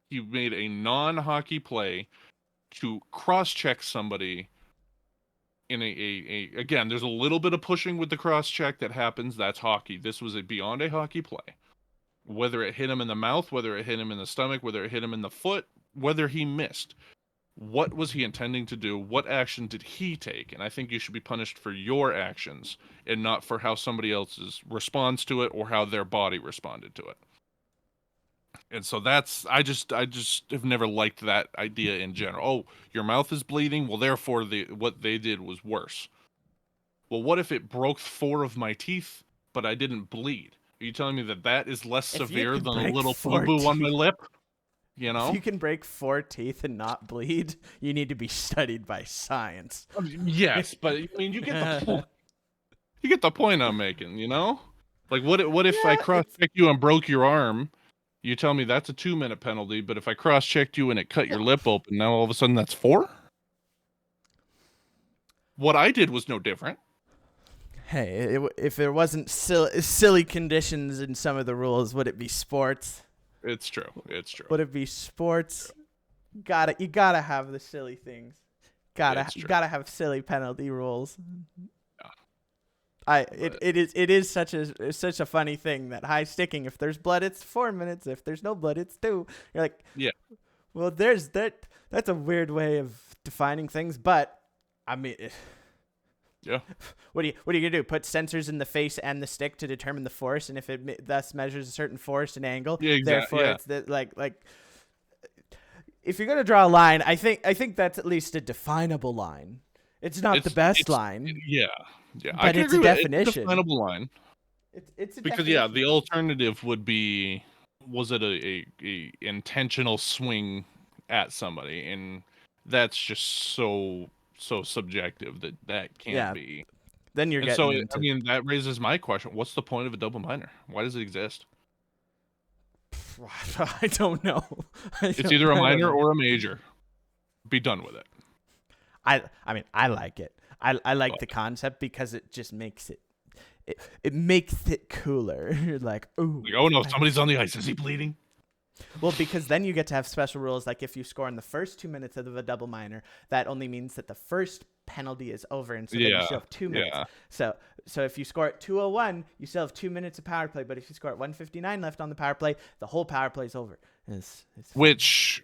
He made a non-hockey play to cross-check somebody in again, there's a little bit of pushing with the cross-check that happens. That's hockey. This was beyond a hockey play. Whether it hit him in the mouth, whether it hit him in the stomach, whether it hit him in the foot, whether he missed. What was he intending to do? What action did he take? And I think you should be punished for your actions and not for how somebody else's responds to it or how their body responded to it. And so I just have never liked that idea in general. Oh, your mouth is bleeding, well, therefore what they did was worse. Well, what if it broke 4 of my teeth, but I didn't bleed? Are you telling me that is less severe than a little boo-boo on my lip? You If know? you can break 4 teeth and not bleed, you need to be studied by science. Yes, but I mean, you get the point. You get the point I'm making. You know? Like, what if I Yeah, cross-checked you and broke your arm? You tell me that's a 2-minute penalty, but if I cross-checked you and it cut your lip open, now all of a sudden that's 4? What I did was no different. hey, if there wasn't silly conditions in some of the rules, would it be sports? It's true. It's true. Would it be sports? You gotta have the silly things. It's You true. gotta have silly penalty rules. Yeah, It but it is such a funny thing that high sticking. If there's blood, it's 4 minutes. If there's no blood, it's 2. You're like, yeah, well, there's that. That's a weird way of defining things, but I mean, yeah, what are you gonna do? Put sensors in the face and the stick to determine the force, and if it thus measures a certain force and angle, yeah, exactly. therefore Yeah, it's like. If you're gonna draw a line, I think that's at least a definable line. It's not the best line, yeah, yeah. I but can it's agree a with it. It's a definition. definable line It's a because yeah, definition. the alternative would be was it a intentional swing at somebody, and that's just so subjective that can't Yeah. be. Then you're And so getting I into. mean that raises my question: what's the point of a double minor? Why does it exist? I don't know. It's either a I don't minor know. or a major. Be done with it. I mean I like it. I like But the concept because it just makes it makes it cooler. You're like, ooh. like, oh no, somebody's on the ice. Is he bleeding? Well, because then you get to have special rules, like if you score in the first 2 minutes of a double minor, that only means that the first penalty is over, and so then you Yeah, still have 2 minutes. yeah. So if you score at 2:01, you still have 2 minutes of power play. But if you score at 1:59 left on the power play, the whole power play is over. It's fun. Which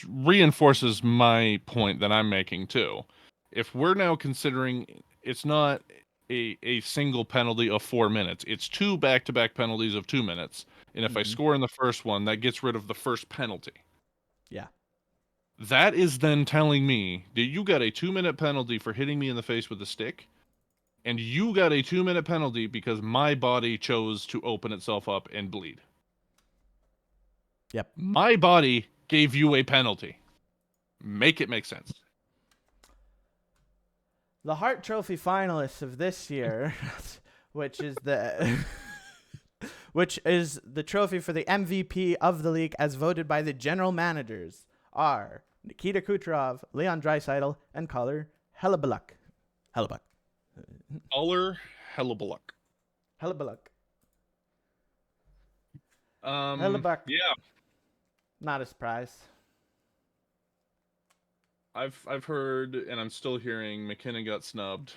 reinforces my point that I'm making too. If we're now considering it's not a single penalty of 4 minutes, it's 2 back-to-back penalties of 2 minutes, and if I Hmm. score in the first one, that gets rid of the first penalty. Yeah. That is then telling me that you got a 2-minute penalty for hitting me in the face with a stick, and you got a 2-minute penalty because my body chose to open itself up and bleed. Yep. My body gave you a penalty. Make it make sense. The Hart Trophy finalists of this year, which is the which is the trophy for the MVP of the league as voted by the general managers, are Nikita Kucherov, Leon Draisaitl, and Color Hellebuyck. Hellebuyck. Aller Hellebuyck. Hellebuyck. Hellebuyck. Yeah, Not a surprise. I've heard, and I'm still hearing McKinnon got snubbed.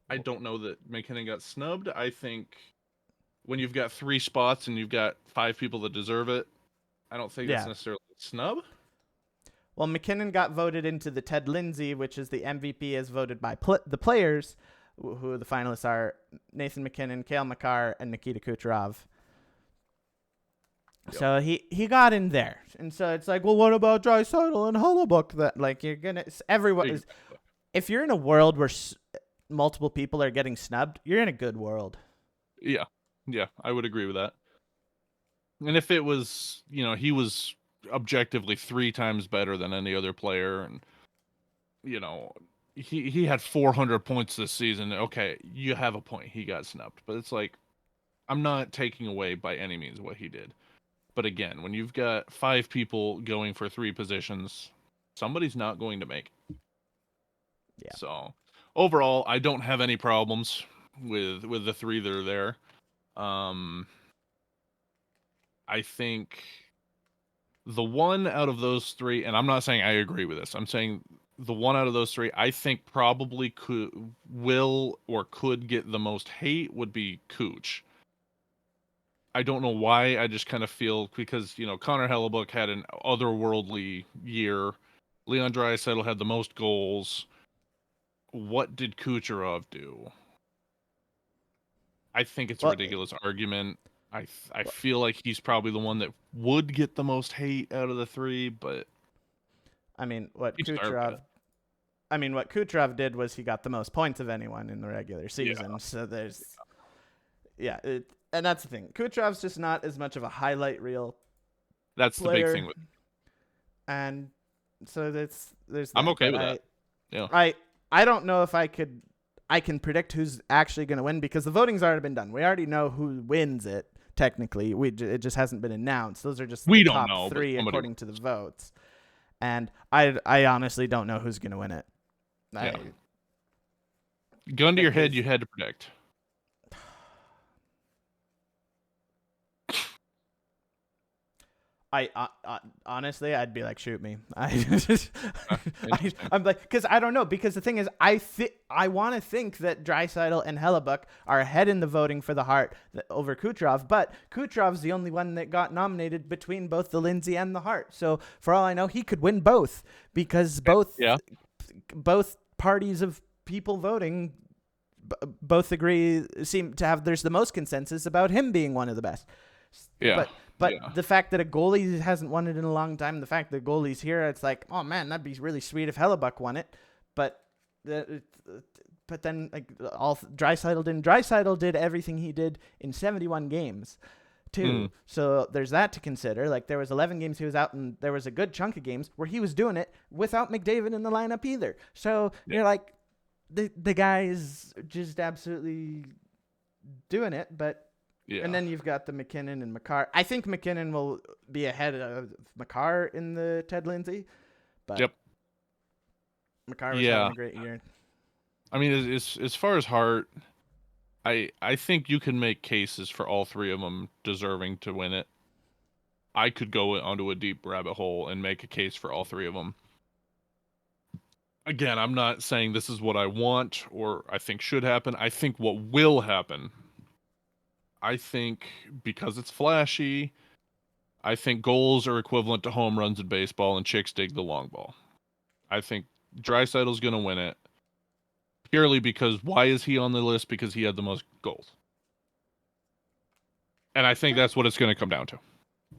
I don't know that McKinnon got snubbed. I think when you've got 3 spots and you've got 5 people that deserve it, I don't think that's Yeah. necessarily a snub. Well, McKinnon got voted into the Ted Lindsay, which is the MVP as voted by the players, who the finalists are Nathan McKinnon, Cale Makar, and Nikita Kucherov. Yep. So he got in there, and so it's like, well, what about Draisaitl and Hellebuyck? That like you're gonna everyone is. If you're in a world where multiple people are getting snubbed, you're in a good world. Yeah, I would agree with that. And if it was, he was objectively 3 times better than any other player, and he had 400 points this season. Okay, you have a point. He got snubbed, but it's like I'm not taking away by any means what he did. But again, when you've got 5 people going for 3 positions, somebody's not going to make it. Yeah. So overall, I don't have any problems with the 3 that are there. I think the one out of those 3, and I'm not saying I agree with this. I'm saying the one out of those 3, I think probably will or could get the most hate would be Cooch. I don't know why. I just kind of feel because Connor Hellebuyck had an otherworldly year. Leon Draisaitl had the most goals. What did Kucherov do? I think it's a ridiculous argument. I feel like he's probably the one that would get the most hate out of the 3, but I mean, what he deserved it. Kucherov did was he got the most points of anyone in the regular season. Yeah. So there's, and that's the thing. Kucherov's just not as much of a highlight reel That's the big thing player, with. and so there's I'm that. okay But with that. Yeah. I don't know if I can predict who's actually going to win because the voting's already been done. We already know who wins it. Technically, it just hasn't been announced. Those are just We the don't top know, but three somebody. according to the votes, and I honestly don't know who's going to win it. Yeah. Gun to your head, Because you had to predict. honestly, I'd be like, shoot me. Interesting. I'm like, because I don't know. Because the thing is, I want to think that Draisaitl and Hellebuck are ahead in the voting for the Hart over Kucherov, but Kucherov's the only one that got nominated between both the Lindsay and the Hart. So for all I know, he could win both because both parties of people voting both seem to have there's the most consensus about him being one of the best. Yeah. But Yeah. the fact that a goalie hasn't won it in a long time, the fact that goalie's here, it's like, oh man, that'd be really sweet if Hellebuck won it. But then like all Draisaitl did everything he did in 71 games too. So there's that to consider. Like there was 11 games he was out, and there was a good chunk of games where he was doing it without McDavid in the lineup either. So you're like, the guy is just absolutely doing it, but. Yeah. And then you've got the McKinnon and Makar. I think McKinnon will be ahead of Makar in the Ted Lindsay, but Yep. Makar was having a great year. I mean, as far as Hart, I think you can make cases for all three of them deserving to win it. I could go onto a deep rabbit hole and make a case for all three of them. Again, I'm not saying this is what I want or I think should happen. I think what will happen. I think because it's flashy, I think goals are equivalent to home runs in baseball and chicks dig the long ball. I think Draisaitl's going to win it purely because why is he on the list? Because he had the most goals. And I think that's what it's going to come down to.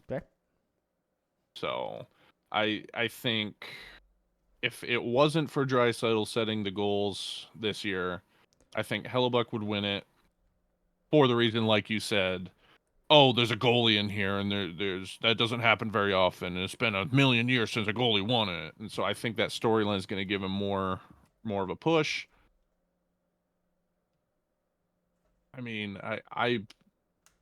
Okay. So I think if it wasn't for Draisaitl setting the goals this year, I think Hellebuck would win it for the reason, like you said, oh, there's a goalie in here, and there's that doesn't happen very often. And it's been a million years since a goalie won it, and so I think that storyline is going to give him more of a push. I mean, I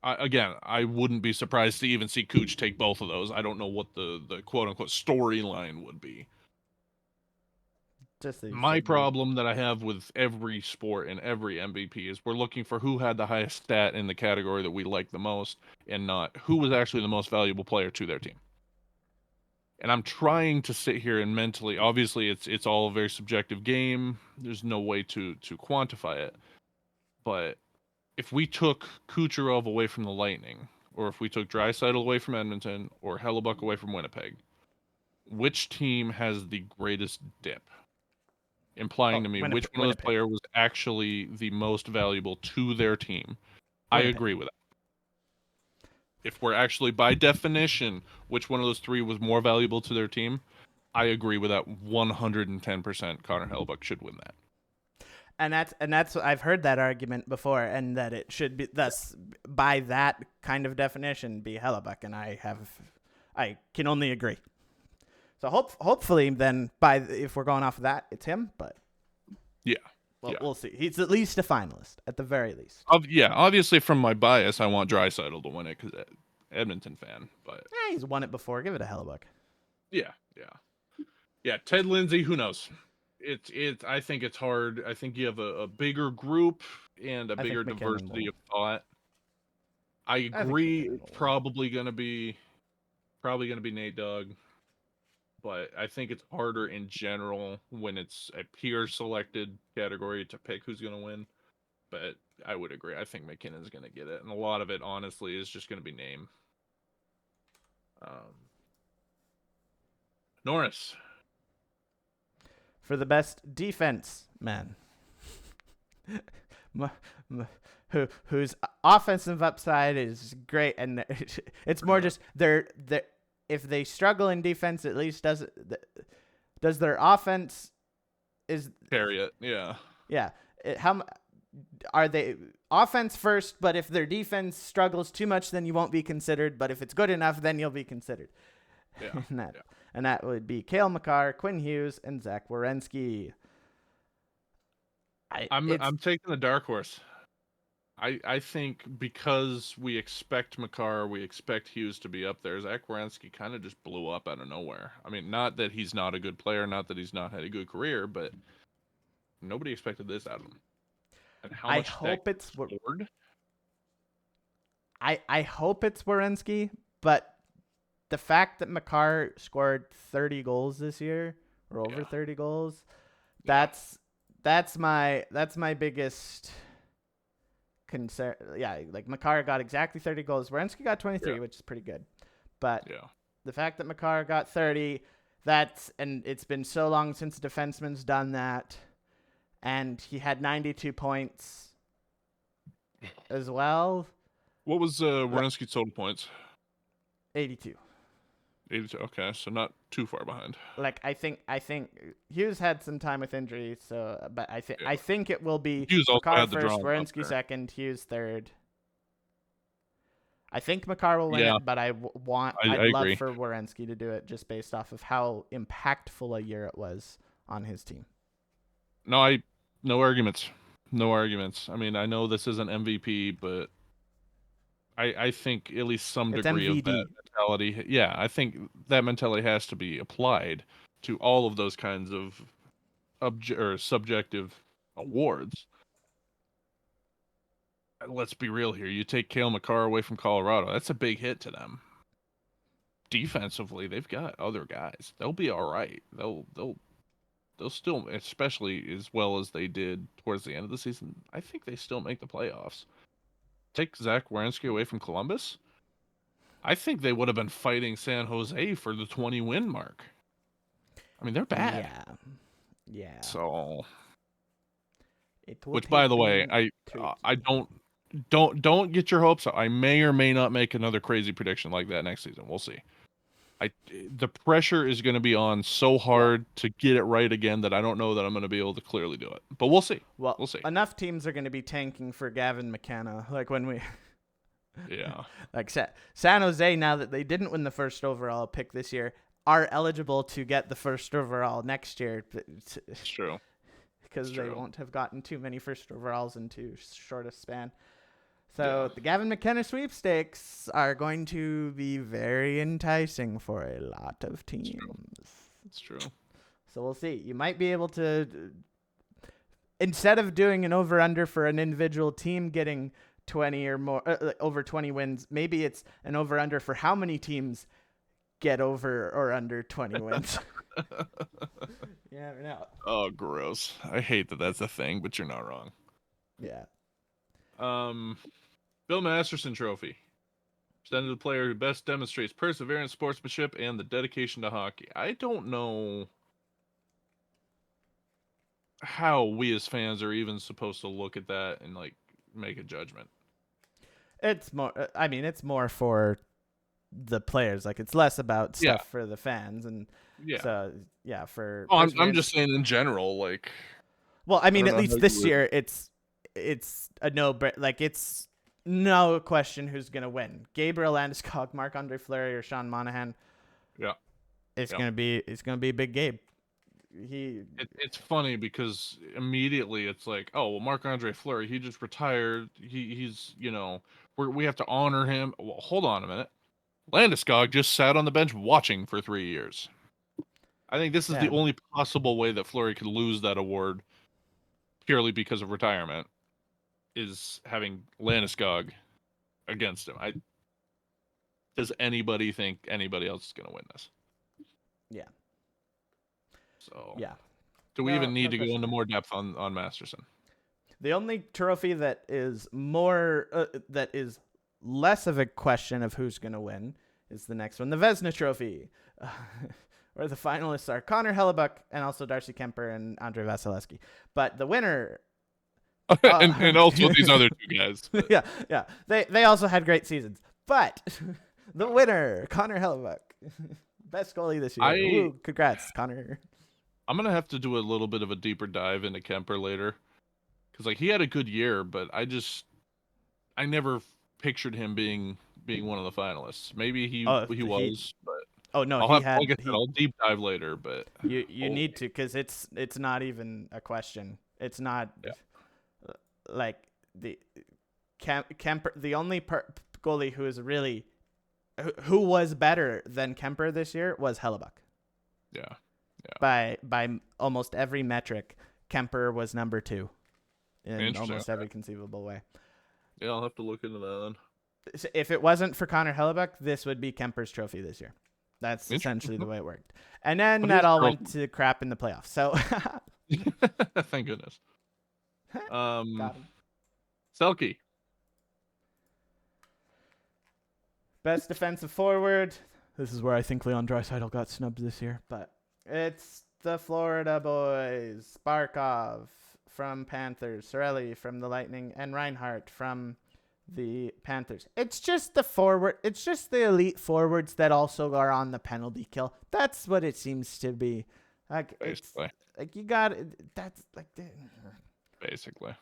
again, I wouldn't be surprised to even see Cooch take both of those. I don't know what the quote unquote storyline would be. My problem that I have with every sport and every MVP is we're looking for who had the highest stat in the category that we like the most and not who was actually the most valuable player to their team. And I'm trying to sit here and mentally, obviously it's all a very subjective game. There's no way to quantify it. But if we took Kucherov away from the Lightning, or if we took Draisaitl away from Edmonton, or Hellebuck away from Winnipeg, which team has the greatest dip? Implying to me which one of those players was actually the most valuable to their team. I agree with that. If we're actually, by definition, which one of those three was more valuable to their team, I agree with that 110%. Connor Hellebuck should win that. And that's I've heard that argument before, and that it should be thus by that kind of definition be Hellebuck, and I can only agree. So hopefully then if we're going off of that, it's him. But yeah, we'll see. He's at least a finalist at the very least. Obviously from my bias, I want Draisaitl to win it because Edmonton fan. But he's won it before. Give it a Hellebuck. Yeah. Ted Lindsay, who knows? It's. I think it's hard. I think you have a bigger group and a bigger diversity of thought. I agree. It's probably gonna be Nate Dogg. But I think it's harder in general when it's a peer selected category to pick who's going to win. But I would agree. I think McKinnon's going to get it. And a lot of it, honestly, is just going to be name. Norris. For the best defense, man. Whose offensive upside is great. And it's more just they're if they struggle in defense, at least does their offense is carry it? Yeah. are they offense first, but if their defense struggles too much, then you won't be considered. But if it's good enough, then you'll be considered. Yeah. And that would be Cale Makar, Quinn Hughes, and Zach Werenski. I'm taking the dark horse. I think because we expect Makar, we expect Hughes to be up there. Zach Werenski kind of just blew up out of nowhere. I mean, not that he's not a good player, not that he's not had a good career, but nobody expected this out of him. And how I much hope it's scored? I hope it's Werenski, but the fact that Makar scored 30 goals this year or over 30 goals, that's my biggest concern. Yeah, like Makar got exactly 30 goals. Werenski got 23, which is pretty good. But the fact that Makar got 30, and it's been so long since a defenseman's done that, and he had 92 points as well. What was Werenski's total points? 82. 82. Okay, so not too far behind. Like I think Hughes had some time with injury, so but I think it will be Hughes also Makar had the first, drama Werenski second, Hughes third. I think Makar will win it, but I'd love agree. for Werenski to do it just based off of how impactful a year it was on his team. No arguments. No arguments. I mean, I know this isn't MVP, but I think at least some degree of that mentality. Yeah, I think that mentality has to be applied to all of those kinds of subjective awards. Let's be real here. You take Cale Makar away from Colorado, that's a big hit to them. Defensively, they've got other guys. They'll be all right. They'll still, especially as well as they did towards the end of the season, I think they still make the playoffs. Take Zach Werenski away from Columbus, I think they would have been fighting San Jose for the 20 win mark. I mean, they're bad. Yeah. So, which by the way, I don't get your hopes up. I may or may not make another crazy prediction like that next season. We'll see. The pressure is going to be on so hard to get it right again that I don't know that I'm going to be able to clearly do it. But we'll see. Well, we'll see. Enough teams are going to be tanking for Gavin McKenna. Like when we, like San Jose, now that they didn't win the first overall pick this year, are eligible to get the first overall next year. It's true. Because they won't have gotten too many first overalls in too short a span. So the Gavin McKenna sweepstakes are going to be very enticing for a lot of teams. It's true. So we'll see. You might be able to, instead of doing an over-under for an individual team getting 20 or more, over 20 wins, maybe it's an over-under for how many teams get over or under 20 wins. You never know. Oh, gross. I hate that that's a thing, but you're not wrong. Yeah. Bill Masterson Trophy. Presented to the player who best demonstrates perseverance, sportsmanship, and the dedication to hockey. I don't know how we as fans are even supposed to look at that and like make a judgment. It's more. I mean, it's more for the players. Like it's less about stuff for the fans and So for. Oh, I'm just saying in general, like. Well, I mean, at least this year, it's a like it's no question who's gonna win. Gabriel Landeskog, Marc-Andre Fleury, or Sean Monahan. Yeah. It's gonna be Big Gabe. It's funny because immediately it's like, oh well, Marc-Andre Fleury, he just retired. He's we have to honor him. Well, hold on a minute. Landeskog just sat on the bench watching for 3 years. I think this is the only possible way that Fleury could lose that award purely because of retirement is having Landeskog against him. Does anybody think anybody else is going to win this? Yeah. So do we even need to go into more depth on Masterson? The only trophy that is less of a question of who's going to win is the next one, the Vezina Trophy, where the finalists are Connor Hellebuck and also Darcy Kemper and Andrei Vasilevsky. But the winner... and also these other two guys. Yeah. They also had great seasons. But the winner, Connor Hellebuck, best goalie this year. Congrats, Connor. I'm going to have to do a little bit of a deeper dive into Kemper later because like he had a good year, but I never pictured him being one of the finalists. Maybe he Oh, was, but no, I'll he have like had I said, I'll deep dive later. But you holy, need to, because it's not even a question. It's not yeah, like the Kemper, the only goalie who is really who was better than Kemper this year was Hellebuck. yeah, yeah. By almost every metric, Kemper was number 2 in Interesting. almost Okay. every conceivable way. Yeah, I'll have to look into that then. So if it wasn't for Connor Hellebuck, this would be Kemper's trophy this year. That's essentially the Interesting. way it worked. And then What that is all girls? went to crap in the playoffs. So Thank goodness. got him. Selke. Best defensive forward. This is where I think Leon Draisaitl got snubbed this year, but it's the Florida boys. Barkov from Panthers, Sorelli from the Lightning, and Reinhart from the Panthers. It's just the forward. It's just the elite forwards that also are on the penalty kill. That's what it seems to be. Like Basically. it's like you got. That's like. Basically.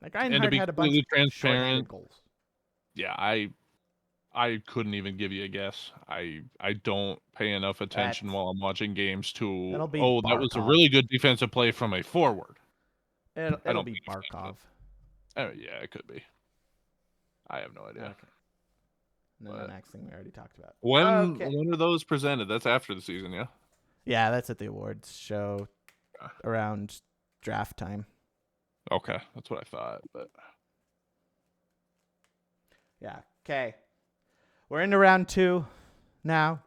Like And to Reinhardt be had a bunch completely of transparent, shorthanded goals. yeah, I couldn't even give you a guess. I don't pay enough attention while I'm watching games to, It'll be oh, that was a Barkov. really good defensive play from a forward. I It'll don't be think Barkov. oh, yeah, it could be. I have no idea. Okay. And then But the next thing we already talked about. when Okay. are those presented? That's after the season, yeah? Yeah, that's at the awards show Yeah. around draft time. Okay, that's what I thought, but Yeah. Okay. We're into round 2 now.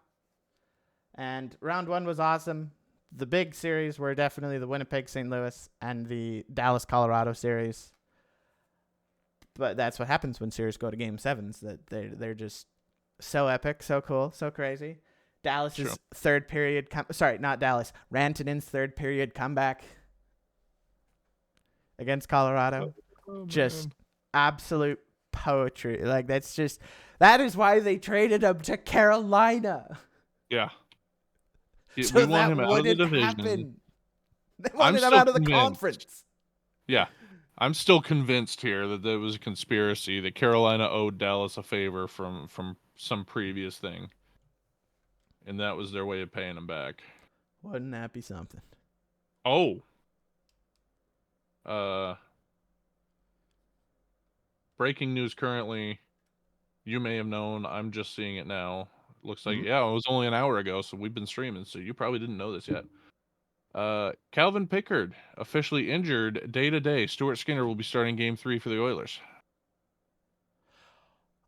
And round 1 was awesome. The big series were definitely the Winnipeg St. Louis and the Dallas Colorado series. But that's what happens when series go to game 7s, that they're just so epic, so cool, so crazy. Dallas's third period sorry, not Dallas. Rantanen's third period comeback against Colorado. Just absolute poetry. Like that is why they traded him to Carolina. yeah. So We want that him out of the wouldn't division. happen. They I'm wanted him still out of the convinced. conference. Yeah. I'm still convinced here that there was a conspiracy that Carolina owed Dallas a favor from some previous thing. And that was their way of paying him back. Wouldn't that be something? Oh. Breaking news currently. You may have known. I'm just seeing it now. Looks like, yeah, it was only an hour ago, so we've been streaming, so you probably didn't know this yet. Calvin Pickard, officially injured day to day. Stuart Skinner will be starting game 3 for the Oilers.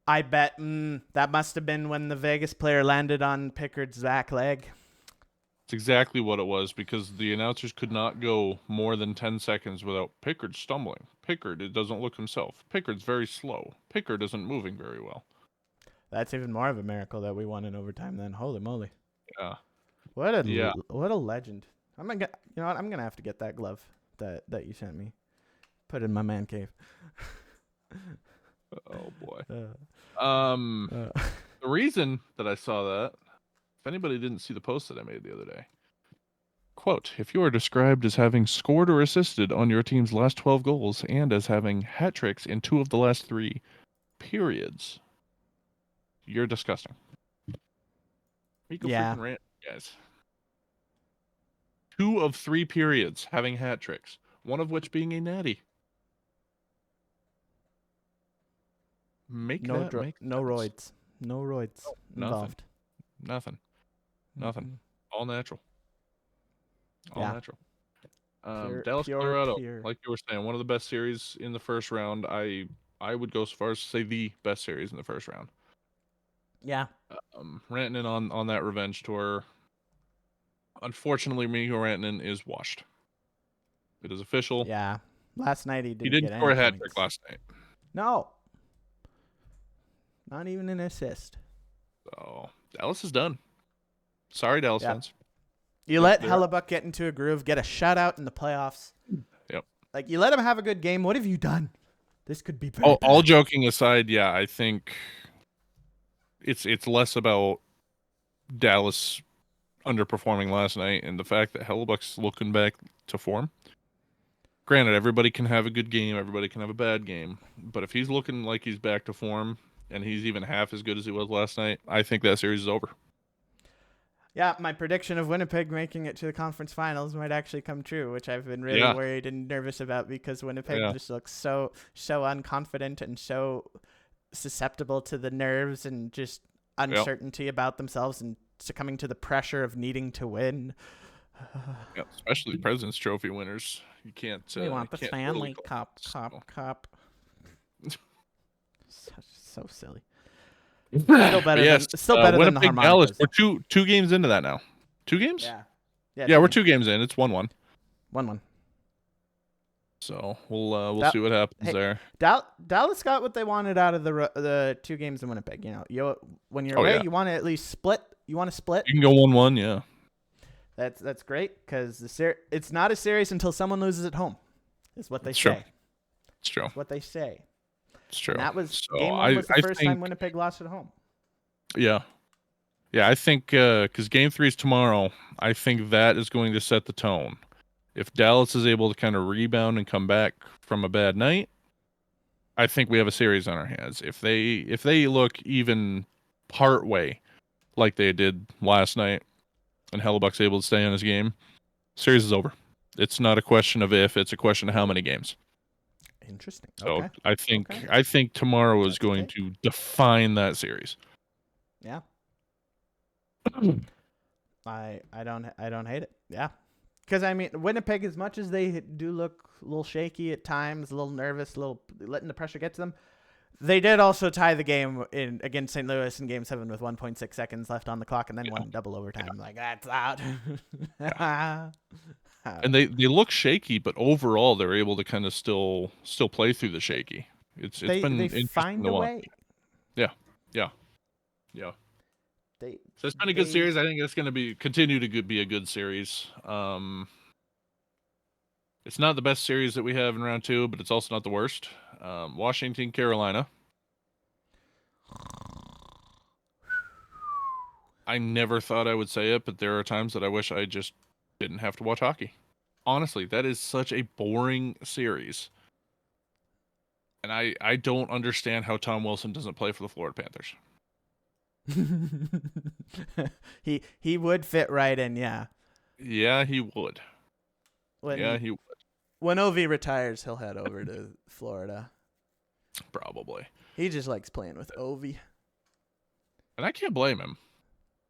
I bet that must have been when the Vegas player landed on Pickard's back leg. It's exactly what it was, because the announcers could not go more than 10 seconds without Pickard stumbling. Pickard, it doesn't look himself. Pickard's very slow. Pickard isn't moving very well. That's even more of a miracle that we won in overtime then. Holy moly. Yeah. What a legend. I'm gonna have to get that glove that you sent me. Put it in my man cave. Oh boy. The reason that I saw that, if anybody didn't see the post that I made the other day, quote, if you are described as having scored or assisted on your team's last 12 goals and as having hat tricks in 2 of the last 3 periods, you're disgusting. Make a freaking rant, guys. 2 of 3 periods having hat tricks, one of which being a natty. Make no that make no sense. roids. No roids involved. Nothing. All natural. All natural. Dallas, Colorado, like you were saying, one of the best series in the first round. I would go so far as to say the best series in the first round. Yeah. Rantanen on that revenge tour. Unfortunately, Mikko Rantanen is washed. It is official. Yeah. Last night he didn't get score any a hat points. trick last night. No. Not even an assist. So Dallas is done. Sorry, Dallas fans. You let Hellebuck get into a groove, get a shutout in the playoffs. Yep. Like, you let him have a good game. What have you done? This could be very bad. All joking aside, yeah, I think it's less about Dallas underperforming last night and the fact that Hellebuck's looking back to form. Granted, everybody can have a good game, everybody can have a bad game, but if he's looking like he's back to form and he's even half as good as he was last night, I think that series is over. Yeah, my prediction of Winnipeg making it to the conference finals might actually come true, which I've been really Yeah. worried and nervous about because Winnipeg Yeah. just looks so unconfident and so susceptible to the nerves and just uncertainty about themselves and succumbing to the pressure of needing to win. Yeah, especially President's Trophy winners. You can't. We want the you can't Stanley totally Cup. So silly. Still better yes, than the Winnipeg, Dallas. harmonicas. We're two games into that now. 2 games? Yeah. Yeah, we're 2 games in. It's 1-1. 1-1. So we'll see what happens there. Dallas got what they wanted out of the 2 games in Winnipeg. When you're away, you want to at least split. You want to split. You can go 1-1, yeah. That's great because it's not a series until someone loses at home. Is what they say. True. It's true. That's what they say. It's true. And that was So game 1 was the first time Winnipeg lost at home. Yeah. Yeah, I think because game 3 is tomorrow, I think that is going to set the tone. If Dallas is able to kind of rebound and come back from a bad night, I think we have a series on our hands. If they look even part way like they did last night, and Hellebuck's able to stay on his game, series is over. It's not a question of if; it's a question of how many games. Interesting. So okay. I think tomorrow is going to define that series. Yeah. I don't hate it. Yeah. Because I mean, Winnipeg, as much as they do look a little shaky at times, a little nervous, a little letting the pressure get to them, they did also tie the game against St. Louis in Game 7 with 1.6 seconds left on the clock, and then won double overtime. Like that's out. And they look shaky, but overall they're able to kind of still play through the shaky. It's been they find a way. Yeah. So it's been a good series. I think it's going to continue to be a good series. It's not the best series that we have in round 2, but it's also not the worst. Washington, Carolina. I never thought I would say it, but there are times that I wish I just didn't have to watch hockey. Honestly, that is such a boring series. And I don't understand how Tom Wilson doesn't play for the Florida Panthers. he would fit right in, yeah. Yeah, he would. He would. When Ovi retires, he'll head over to Florida. Probably. He just likes playing with Ovi. And I can't blame him.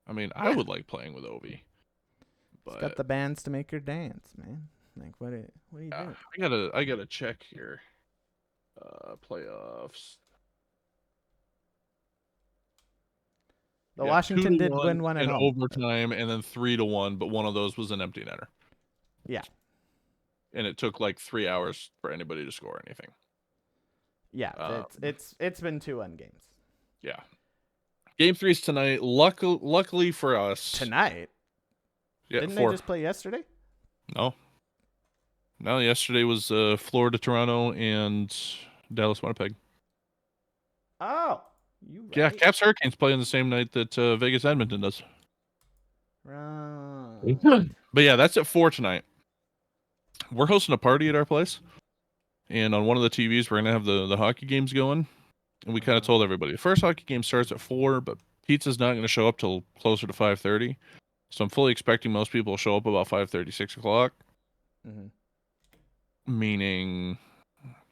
I mean, I would like playing with Ovi. But he's got the bands to make her dance, man. Like, what are you doing? I gotta check here. Playoffs. Washington did win one at home. Overtime, and then 3-1, but one of those was an empty netter. Yeah. And it took like 3 hours for anybody to score anything. Yeah, it's been 2-1 games. Yeah. Game 3's tonight. Luckily for us. Tonight? Yeah, Didn't they just play yesterday? No, yesterday was Florida, Toronto, and Dallas, Winnipeg. Oh, you right. Yeah, Caps Hurricanes play on the same night that Vegas Edmonton does. Right. But yeah, that's at 4 tonight. We're hosting a party at our place, and on one of the TVs, we're gonna have the hockey games going. And we kind of told everybody the first hockey game starts at 4, but pizza's not gonna show up till closer to 5:30. So I'm fully expecting most people will show up about 5:30, 6 o'clock. Mm-hmm. Meaning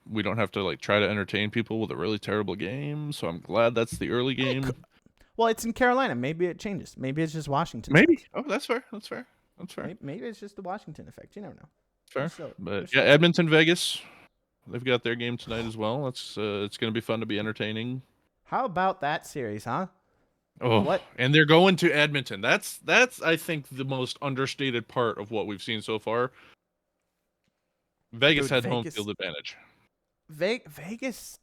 we don't have to like try to entertain people with a really terrible game. So I'm glad that's the early game. Well, it's in Carolina. Maybe it changes. Maybe it's just Washington. Maybe. Oh, that's fair. Maybe it's just the Washington effect. You never know. Fair. But yeah, Edmonton, Vegas. They've got their game tonight as well. It's going to be fun to be entertaining. How about that series, huh? Oh, what? And they're going to Edmonton. That's I think the most understated part of what we've seen so far. Vegas had home field advantage. Vegas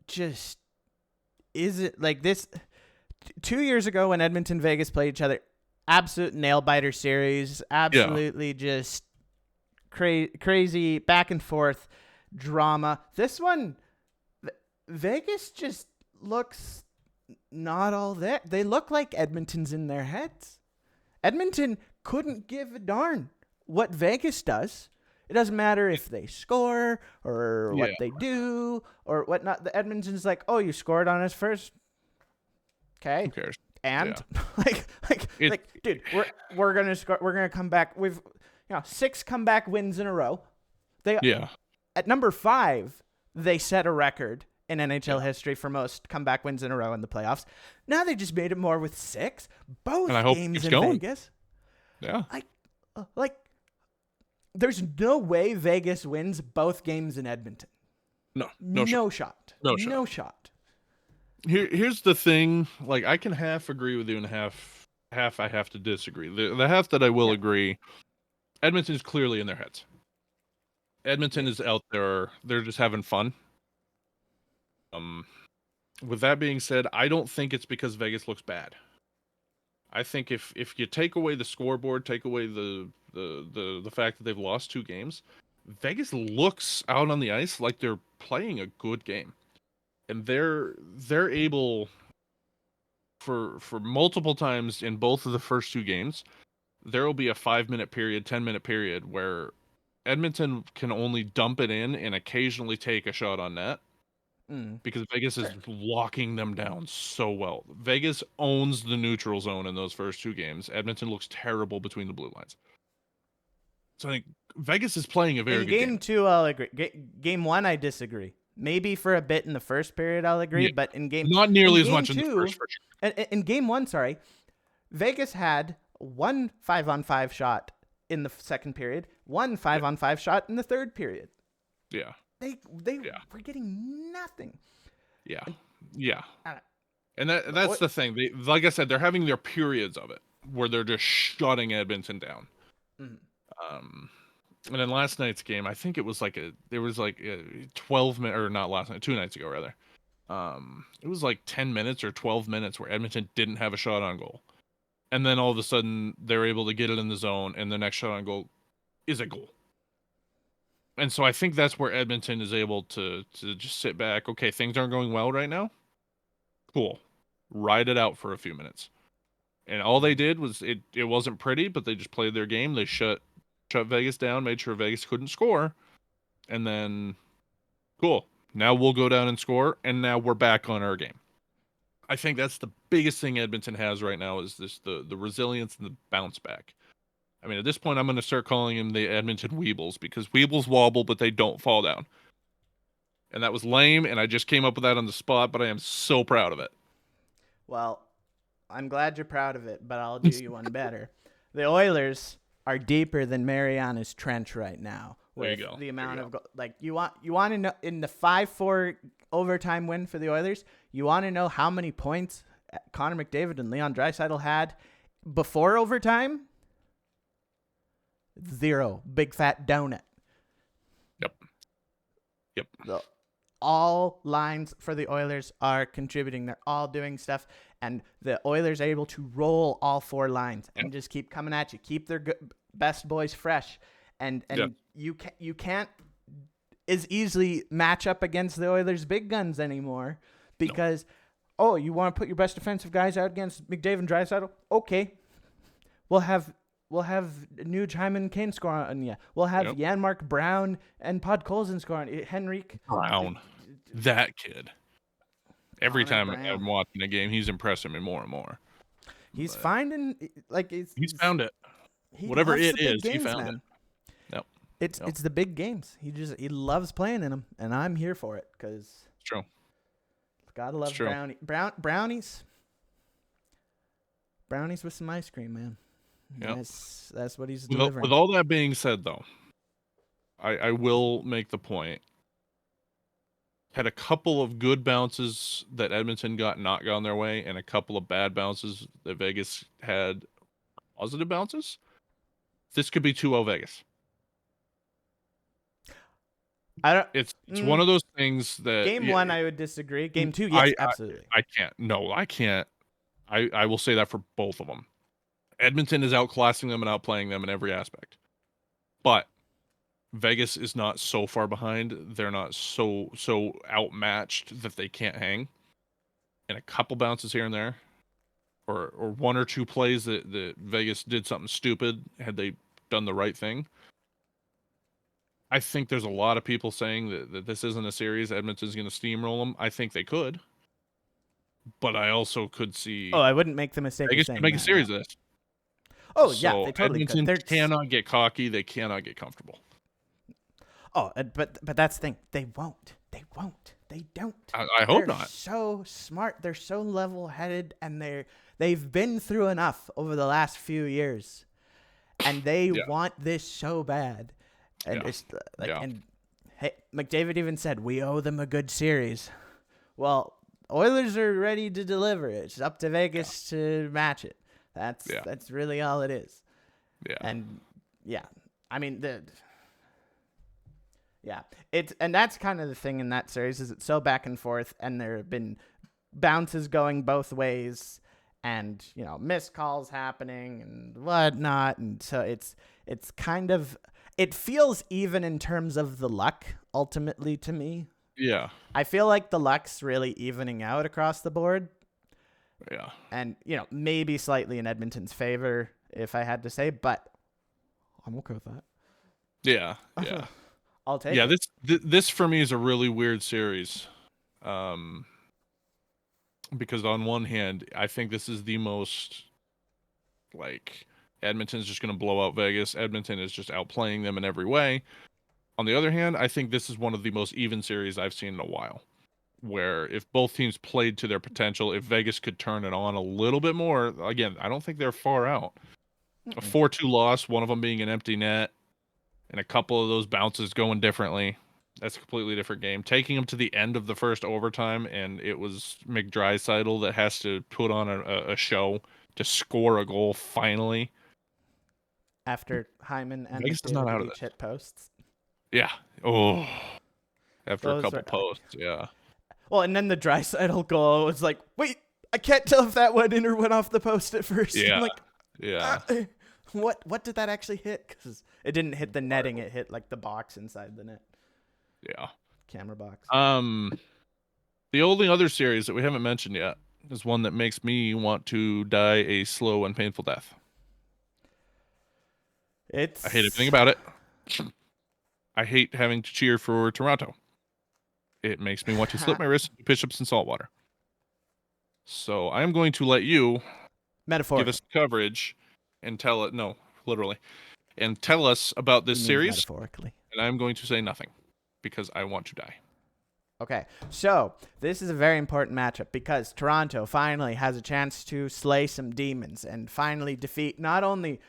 just isn't like this. 2 years ago when Edmonton Vegas played each other, absolute nail biter series. Absolutely just crazy back and forth drama. This one, Vegas just looks not all there. They look like Edmonton's in their heads. Edmonton couldn't give a darn what Vegas does. It doesn't matter if they score or Yeah. what they do or whatnot. The Edmonton's like, oh, you scored on us first. Okay. Who cares? And Yeah. It. like, dude, we're gonna score. We're gonna come back. We've 6 comeback wins in a row. They Yeah. At number 5, they set a record in NHL Yeah. history for most comeback wins in a row in the playoffs. Now they just made it more with 6, both And I hope it games keeps in going. Vegas. Yeah. Like, there's no way Vegas wins both games in Edmonton. No shot. No No shot. shot. Here's the thing. Like, I can half agree with you and half I have to disagree. The half that I will agree, Edmonton's clearly in their heads. Edmonton is out there. They're just having fun. With that being said, I don't think it's because Vegas looks bad. I think if you take away the scoreboard, take away the fact that they've lost 2 games, Vegas looks out on the ice like they're playing a good game. And they're able for multiple times in both of the first 2 games, there will be a 5-minute period, 10-minute period where Edmonton can only dump it in and occasionally take a shot on net because Vegas is locking them down so well. Vegas owns the neutral zone in those first 2 games. Edmonton looks terrible between the blue lines. So I think Vegas is playing a very good game. In game 2, I'll agree. Game 1, I disagree. Maybe for a bit in the first period, I'll agree. Yeah. But in game Not nearly in as game much 2, in the first, for sure. In game 1, sorry, Vegas had 1 5-on-5 shot in the second period, 1 5-on-5 shot in the third period. Yeah. They were getting nothing. Yeah. And that's the thing. They, like I said, they're having their periods of it where they're just shutting Edmonton down. And in last night's game, I think it was like a 12-minute, or not last night, 2 nights ago rather. It was like 10 minutes or 12 minutes where Edmonton didn't have a shot on goal. And then all of a sudden they're able to get it in the zone and the next shot on goal is a goal. And so I think that's where Edmonton is able to just sit back. Okay, things aren't going well right now. Cool. Ride it out for a few minutes. And all they did was it wasn't pretty, but they just played their game. They shut Vegas down, made sure Vegas couldn't score. And then cool. Now we'll go down and score, and now we're back on our game. I think that's the biggest thing Edmonton has right now is the resilience and the bounce back. I mean, at this point, I'm going to start calling him the Edmonton Weebles because Weebles wobble, but they don't fall down. And that was lame, and I just came up with that on the spot, but I am so proud of it. Well, I'm glad you're proud of it, but I'll do you one better. The Oilers are deeper than Mariana's Trench right now. There you go. The amount of you want to know in the 5-4 overtime win for the Oilers, you want to know how many points Connor McDavid and Leon Draisaitl had before overtime? 0. Big fat donut. Yep. All lines for the Oilers are contributing. They're all doing stuff, and the Oilers are able to roll all 4 lines and just keep coming at you. Keep their best boys fresh, and you can't as easily match up against the Oilers' big guns anymore because you want to put your best defensive guys out against McDavid and Draisaitl? Okay, we'll have Nuge, Hyman, Kane score on you. We'll have Janmark Brown and Podkolzin score on you. Henrik Brown. That kid. Every Connor time Brown. I'm watching a game, he's impressing me more and more. He's finding he's found it. He Whatever loves it the big is, games, he found man. it. Yep. It's the big games. He loves playing in them, and I'm here for it because It's true. gotta love brownies. Brownies with some ice cream, man. Yep. That's what he's delivering. With all that being said, though, I will make the point. Had a couple of good bounces that Edmonton got not gone their way, and a couple of bad bounces that Vegas had positive bounces. This could be 2-0 Vegas. It's one of those things that Game 1 I would disagree. Game 2, yes, absolutely. I can't. No, I can't. I will say that for both of them. Edmonton is outclassing them and outplaying them in every aspect. But Vegas is not so far behind. They're not so outmatched that they can't hang. And a couple bounces here and there, or 1 or 2 plays that Vegas did something stupid had they done the right thing. I think there's a lot of people saying that this isn't a series. Edmonton's going to steamroll them. I think they could, but I also could Oh, see I wouldn't make the mistake of Vegas could saying make a that. Yeah. series of this. Oh yeah, So they totally Edmonton could. cannot get cocky. They cannot get comfortable. Oh, but that's the thing. They won't. They won't. They don't. I hope They're not. so smart. They're so level-headed, and they've been through enough over the last few years, and they Yeah. want this so bad. And Yeah. it's like, Yeah. and hey, McDavid even said we owe them a good series. Well, Oilers are ready to deliver. It's up to Vegas to match it. That's really all it is. Yeah. And yeah, I mean and that's kind of the thing in that series is it's so back and forth, and there have been bounces going both ways, and missed calls happening and whatnot, and so it's kind of, it feels even in terms of the luck ultimately to me. Yeah. I feel like the luck's really evening out across the board. Yeah. And, maybe slightly in Edmonton's favor, if I had to say, but I'm okay with that. Yeah. Yeah. I'll take it. This for me is a really weird series. Because on one hand, I think this is the most, like, Edmonton's just going to blow out Vegas. Edmonton is just outplaying them in every way. On the other hand, I think this is one of the most even series I've seen in a while, where if both teams played to their potential, if Vegas could turn it on a little bit more, again, I don't think they're far out. A 4-2 loss, one of them being an empty net, and a couple of those bounces going differently. That's a completely different game. Taking them to the end of the first overtime, and it was McDrysaddle that has to put on a show to score a goal finally. After Hyman and Vegas is not out of each this. hit posts. Yeah. Oh. After Those a couple are- posts, yeah. Well, and then the Draisaitl goal was like, wait, I can't tell if that went in or went off the post at first. Yeah. I'm like, Yeah. what did that actually hit? Because it didn't hit the netting. It hit like the box inside the net. Yeah. Camera box. The only other series that we haven't mentioned yet is one that makes me want to die a slow and painful death. I hate everything about it. I hate having to cheer for Toronto. It makes me want to slit my wrists and do push-ups in salt water. So I'm going to let you Metaphorically. give us coverage and tell it, no, literally, and tell us about this He means series. metaphorically. And I'm going to say nothing because I want to die. Okay, so this is a very important matchup because Toronto finally has a chance to slay some demons and finally defeat not only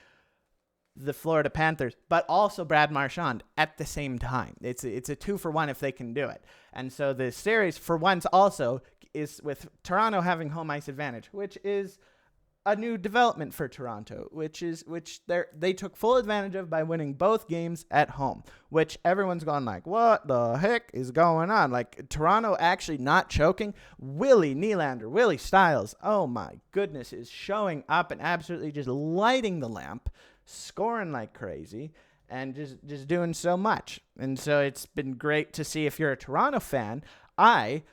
the Florida Panthers, but also Brad Marchand at the same time. It's a 2-for-1 if they can do it. And so the series, for once, also is with Toronto having home ice advantage, which is a new development for Toronto, which they took full advantage of by winning both games at home, which everyone's gone like, what the heck is going on? Like, Toronto actually not choking. Willie Nylander, Willie Stiles, oh my goodness, is showing up and absolutely just lighting the lamp, scoring like crazy, and just doing so much. And so it's been great to see. If you're a Toronto fan, my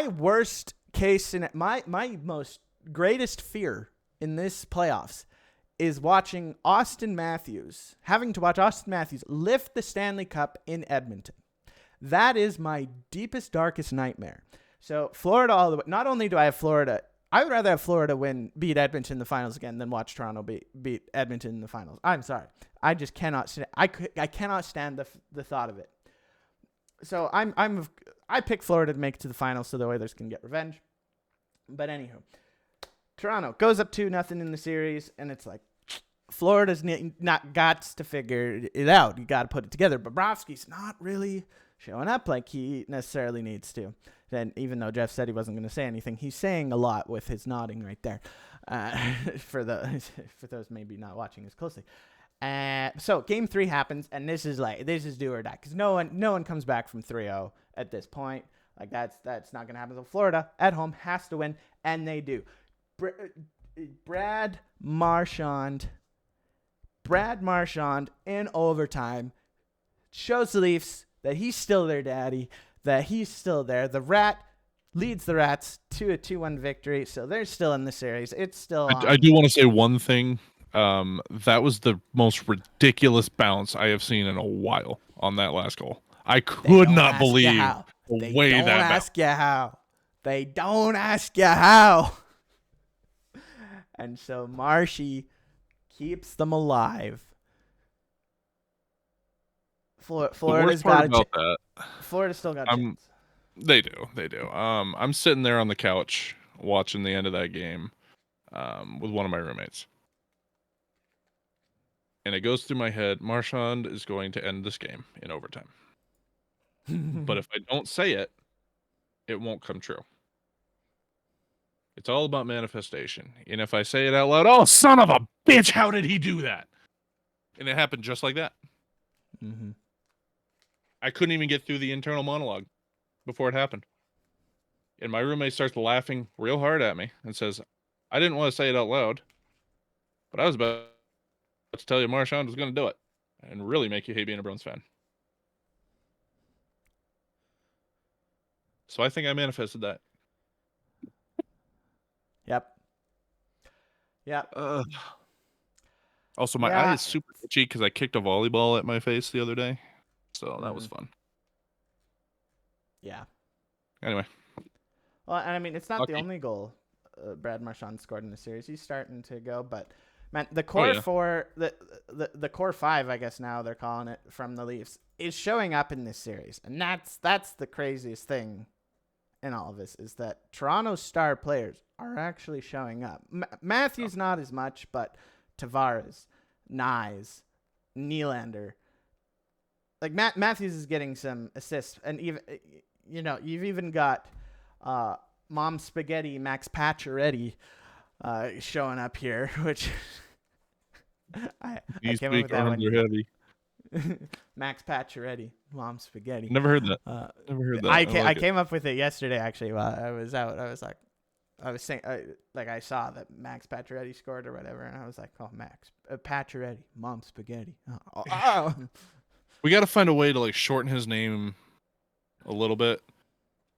worst case in my most greatest fear in this playoffs is having to watch Austin Matthews lift the Stanley Cup in Edmonton. That is my deepest, darkest nightmare. So Florida all the way. Not only do I have Florida, I would rather have Florida beat Edmonton in the finals again than watch Toronto beat Edmonton in the finals. I'm sorry. I just cannot stand. I cannot stand the thought of it. So I pick Florida to make it to the finals so the Oilers can get revenge. But anywho, Toronto goes up 2-0 in the series, and it's like Florida's not got to figure it out. You got to put it together. Bobrovsky's not really showing up like he necessarily needs to. Then, even though Jeff said he wasn't going to say anything, he's saying a lot with his nodding right there. For those maybe not watching as closely. So Game 3 happens, and this is do or die because no one comes back from 3-0 at this point. Like that's not gonna happen. So Florida at home has to win, and they do. Brad Marchand in overtime shows the Leafs that he's still their daddy, that he's still there. The Rat leads the Rats to a 2-1 victory, so they're still in the series. It's still on. I do want to say one thing That was the most ridiculous bounce I have seen in a while on that last goal. I They could don't not ask you believe how. the They way don't that bounced. ask you how. They don't ask you how. And so Marshy keeps them alive. The Florida's worst part got a about that, Florida still got a I'm chance. they do. I'm sitting there on the couch watching the end of that game, with one of my roommates, and it goes through my head: Marchand is going to end this game in overtime. But if I don't say it, it won't come true. It's all about manifestation. And if I say it out loud, oh, son of a bitch, how did he do that? And it happened just like that. Mm-hmm. I couldn't even get through the internal monologue before it happened. And my roommate starts laughing real hard at me and says, I didn't want to say it out loud, but I was about to tell you Marchand was going to do it and really make you hate being a Bruins fan. So I think I manifested that. Yep. Yep. Also, my eye Yeah. is super itchy because I kicked a volleyball at my face the other day. So that was Mhm. fun. Yeah. Anyway. Well, and I mean, it's not the Lucky. only goal Brad Marchand scored in the series. He's starting to go, but man, the Oh, core yeah. four, the core five, I guess now they're calling it from the Leafs, is showing up in this series, and that's the craziest thing in all of this is that Toronto's star players are actually showing up. Matthews not as much, but Tavares, Nyes, Nylander. Like Matthews is getting some assists, and even you've even got Mom Spaghetti Max Pacioretty showing up here, which I These came up big with that arms when are heavy. Max Pacioretty, Mom Spaghetti. Never heard that. Uh, Never heard that. I like it. came up with it yesterday actually while I was out. I was like, I was saying like I saw that Max Pacioretty scored or whatever, and I was like, oh Max Pacioretty, Mom Spaghetti. Oh. We got to find a way to like shorten his name a little bit,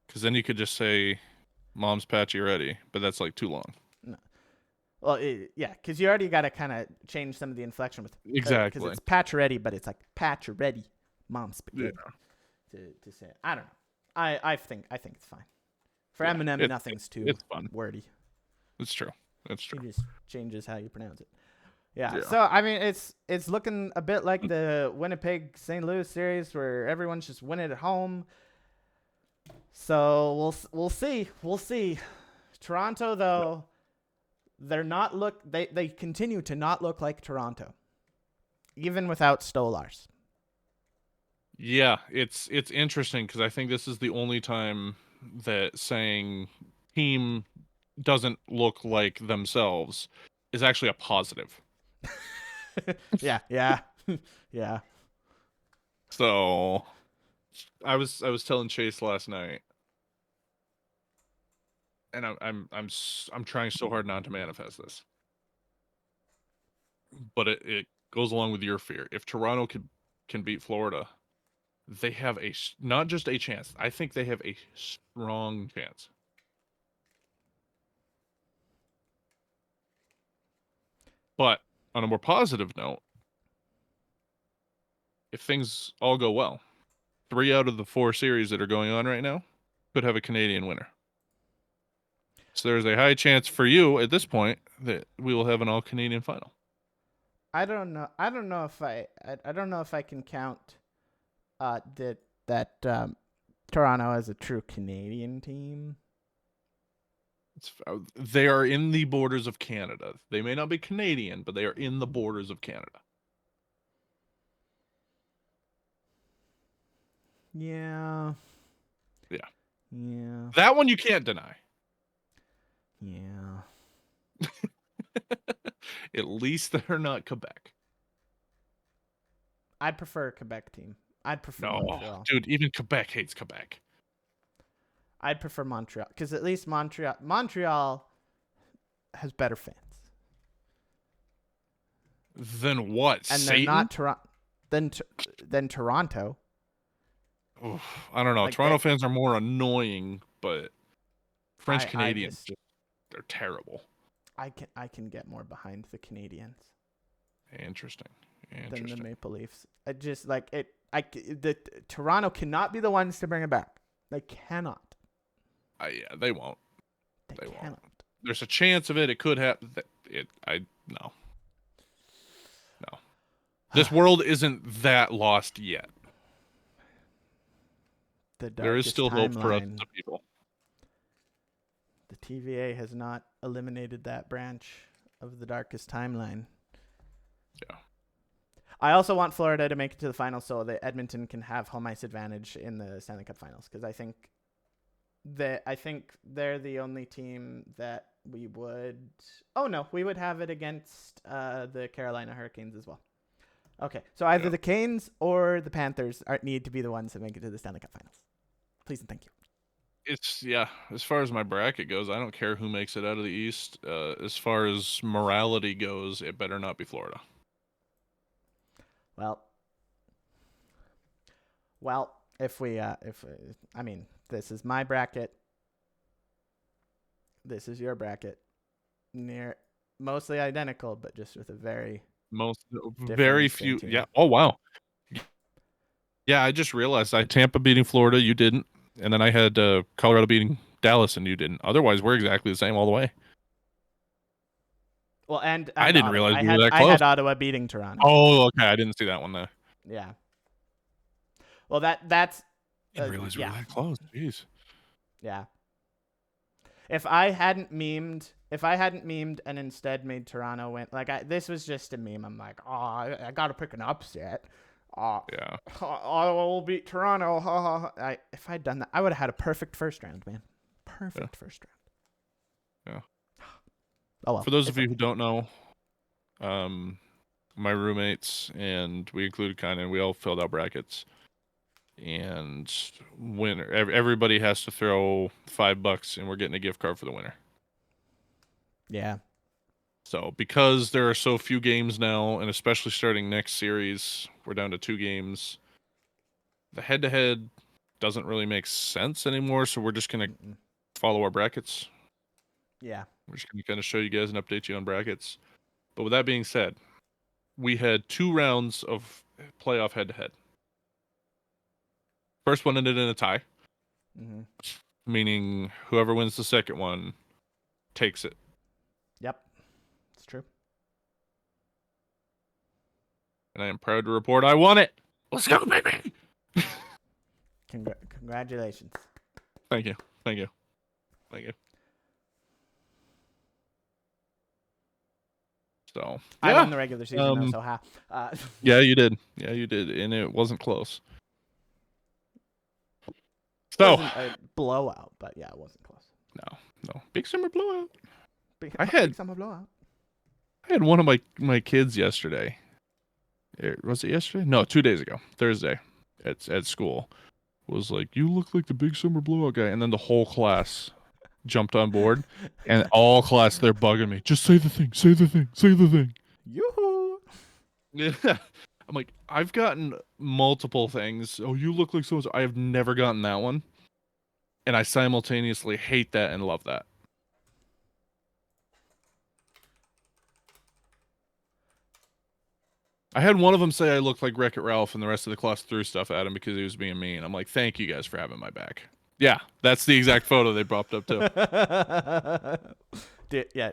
because then you could just say Mom's Patchy Ready, but that's like too long. No. Well, yeah, because you already got to kind of change some of the inflection with Exactly. because it's Pacioretty, but it's like Pacioretty, Mom Spaghetti Yeah. to say it. I don't know. I think it's fine. For Yeah, Eminem, nothing's too it's fun. wordy. It's true. It's true. He just changes how you pronounce it. Yeah. Yeah. So I mean, it's looking a bit like the Winnipeg St. Louis series where everyone's just winning at home. So we'll see. Toronto though, they continue to not look like Toronto, even without Stolars. Yeah, it's interesting because I think this is the only time that saying team doesn't look like themselves is actually a positive. yeah. Yeah. So I was telling Chase last night, and I'm trying so hard not to manifest this, but it goes along with your fear. If Toronto can beat Florida, they have not just a chance. I think they have a strong chance. But on a more positive note, if things all go well, 3 out of the 4 series that are going on right now could have a Canadian winner. So there's a high chance for you at this point that we will have an all Canadian final. I don't know if I don't know if I can count that Toronto as a true Canadian team. They are in the borders of Canada. They may not be Canadian, but they are in the borders of Canada. Yeah. Yeah. Yeah. That one you can't deny. Yeah. At least they're not Quebec. I'd prefer a Quebec team. I'd prefer No, Montreal. dude, even Quebec hates Quebec. I'd prefer Montreal because at least Montreal has better fans. Then what? And Satan? they're not than Toronto. Oof, I don't know. Like Toronto fans are more annoying, but French I Canadians, they're terrible. I can get more behind the Canadians. Interesting. than the Maple Leafs. I just like it. Toronto cannot be the ones to bring it back. They cannot. Yeah, they won't. They cannot. Won't. There's a chance of it. It could happen. No. This world isn't that lost yet. There is still hope for us as people. The TVA has not eliminated that branch of the darkest timeline. Yeah. I also want Florida to make it to the finals so that Edmonton can have home ice advantage in the Stanley Cup Finals, because I think they're the only team that we would. Oh no, we would have it against the Carolina Hurricanes as well. Okay, so either the Canes or the Panthers need to be the ones that make it to the Stanley Cup Finals. Please and thank you. As far as my bracket goes, I don't care who makes it out of the East. As far as morality goes, it better not be Florida. Well, if this is my bracket. This is your bracket. Mostly identical, but just with a very few. Yeah. Oh wow. Yeah, I just realized I had Tampa beating Florida, you didn't, and then I had Colorado beating Dallas, and you didn't. Otherwise, we're exactly the same all the way. Well, and I didn't Ottawa. realize we were that close. I had Ottawa beating Toronto. Oh, okay. I didn't see that one though. Yeah. Well, that's. I didn't realize we were that close. Jeez. Yeah. If I hadn't memed and instead made Toronto win, this was just a meme. I'm like, I got to pick an upset. Yeah. Ottawa will beat Toronto. If I'd done that, I would have had a perfect first round, man. Perfect first round. Yeah. Oh well. For those of you who don't know, my roommates and we included Kynan, we all filled out brackets. And winner, everybody has to throw $5, and we're getting a gift card for the winner. Yeah. So because there are so few games now, and especially starting next series, we're down to 2 games. The head-to-head doesn't really make sense anymore, so we're just gonna follow our brackets. Yeah. We're just gonna kind of show you guys and update you on brackets. But with that being said, we had 2 rounds of playoff head-to-head. First one ended in a tie, meaning whoever wins the second one takes it. Yep, it's true. And I am proud to report I won it. Let's go, baby! Congratulations. Thank you. So I won the regular season, so ha. Yeah, you did, and it wasn't close. So it wasn't a blowout, but yeah, it wasn't close. No, big summer blowout. Big summer blowout. I had one of my kids yesterday. Was it yesterday? No, 2 days ago, Thursday, at school. Was like, you look like the big summer blowout guy, and then the whole class jumped on board, and all class they're bugging me. Just say the thing. Yoo-hoo! Yeah. I'm like, I've gotten multiple things. Oh, you look like so-and-so. I have never gotten that one. And I simultaneously hate that and love that. I had one of them say I looked like Wreck-It Ralph, and the rest of the class threw stuff at him because he was being mean. I'm like, thank you guys for having my back. Yeah, that's the exact photo they propped up too.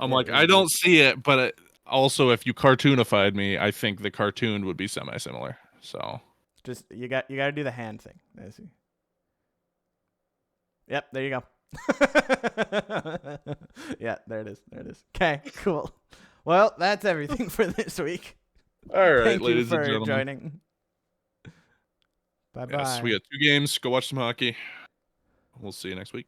I'm like, I don't see it, but also, if you cartoonified me, I think the cartoon would be semi-similar. So, just you got to do the hand thing. Yep, there you go. Yeah, there it is. Okay, cool. Well, that's everything for this week. All right, Thank ladies you and for gentlemen. joining. Bye-bye. Yes, we got 2 games. Go watch some hockey. We'll see you next week.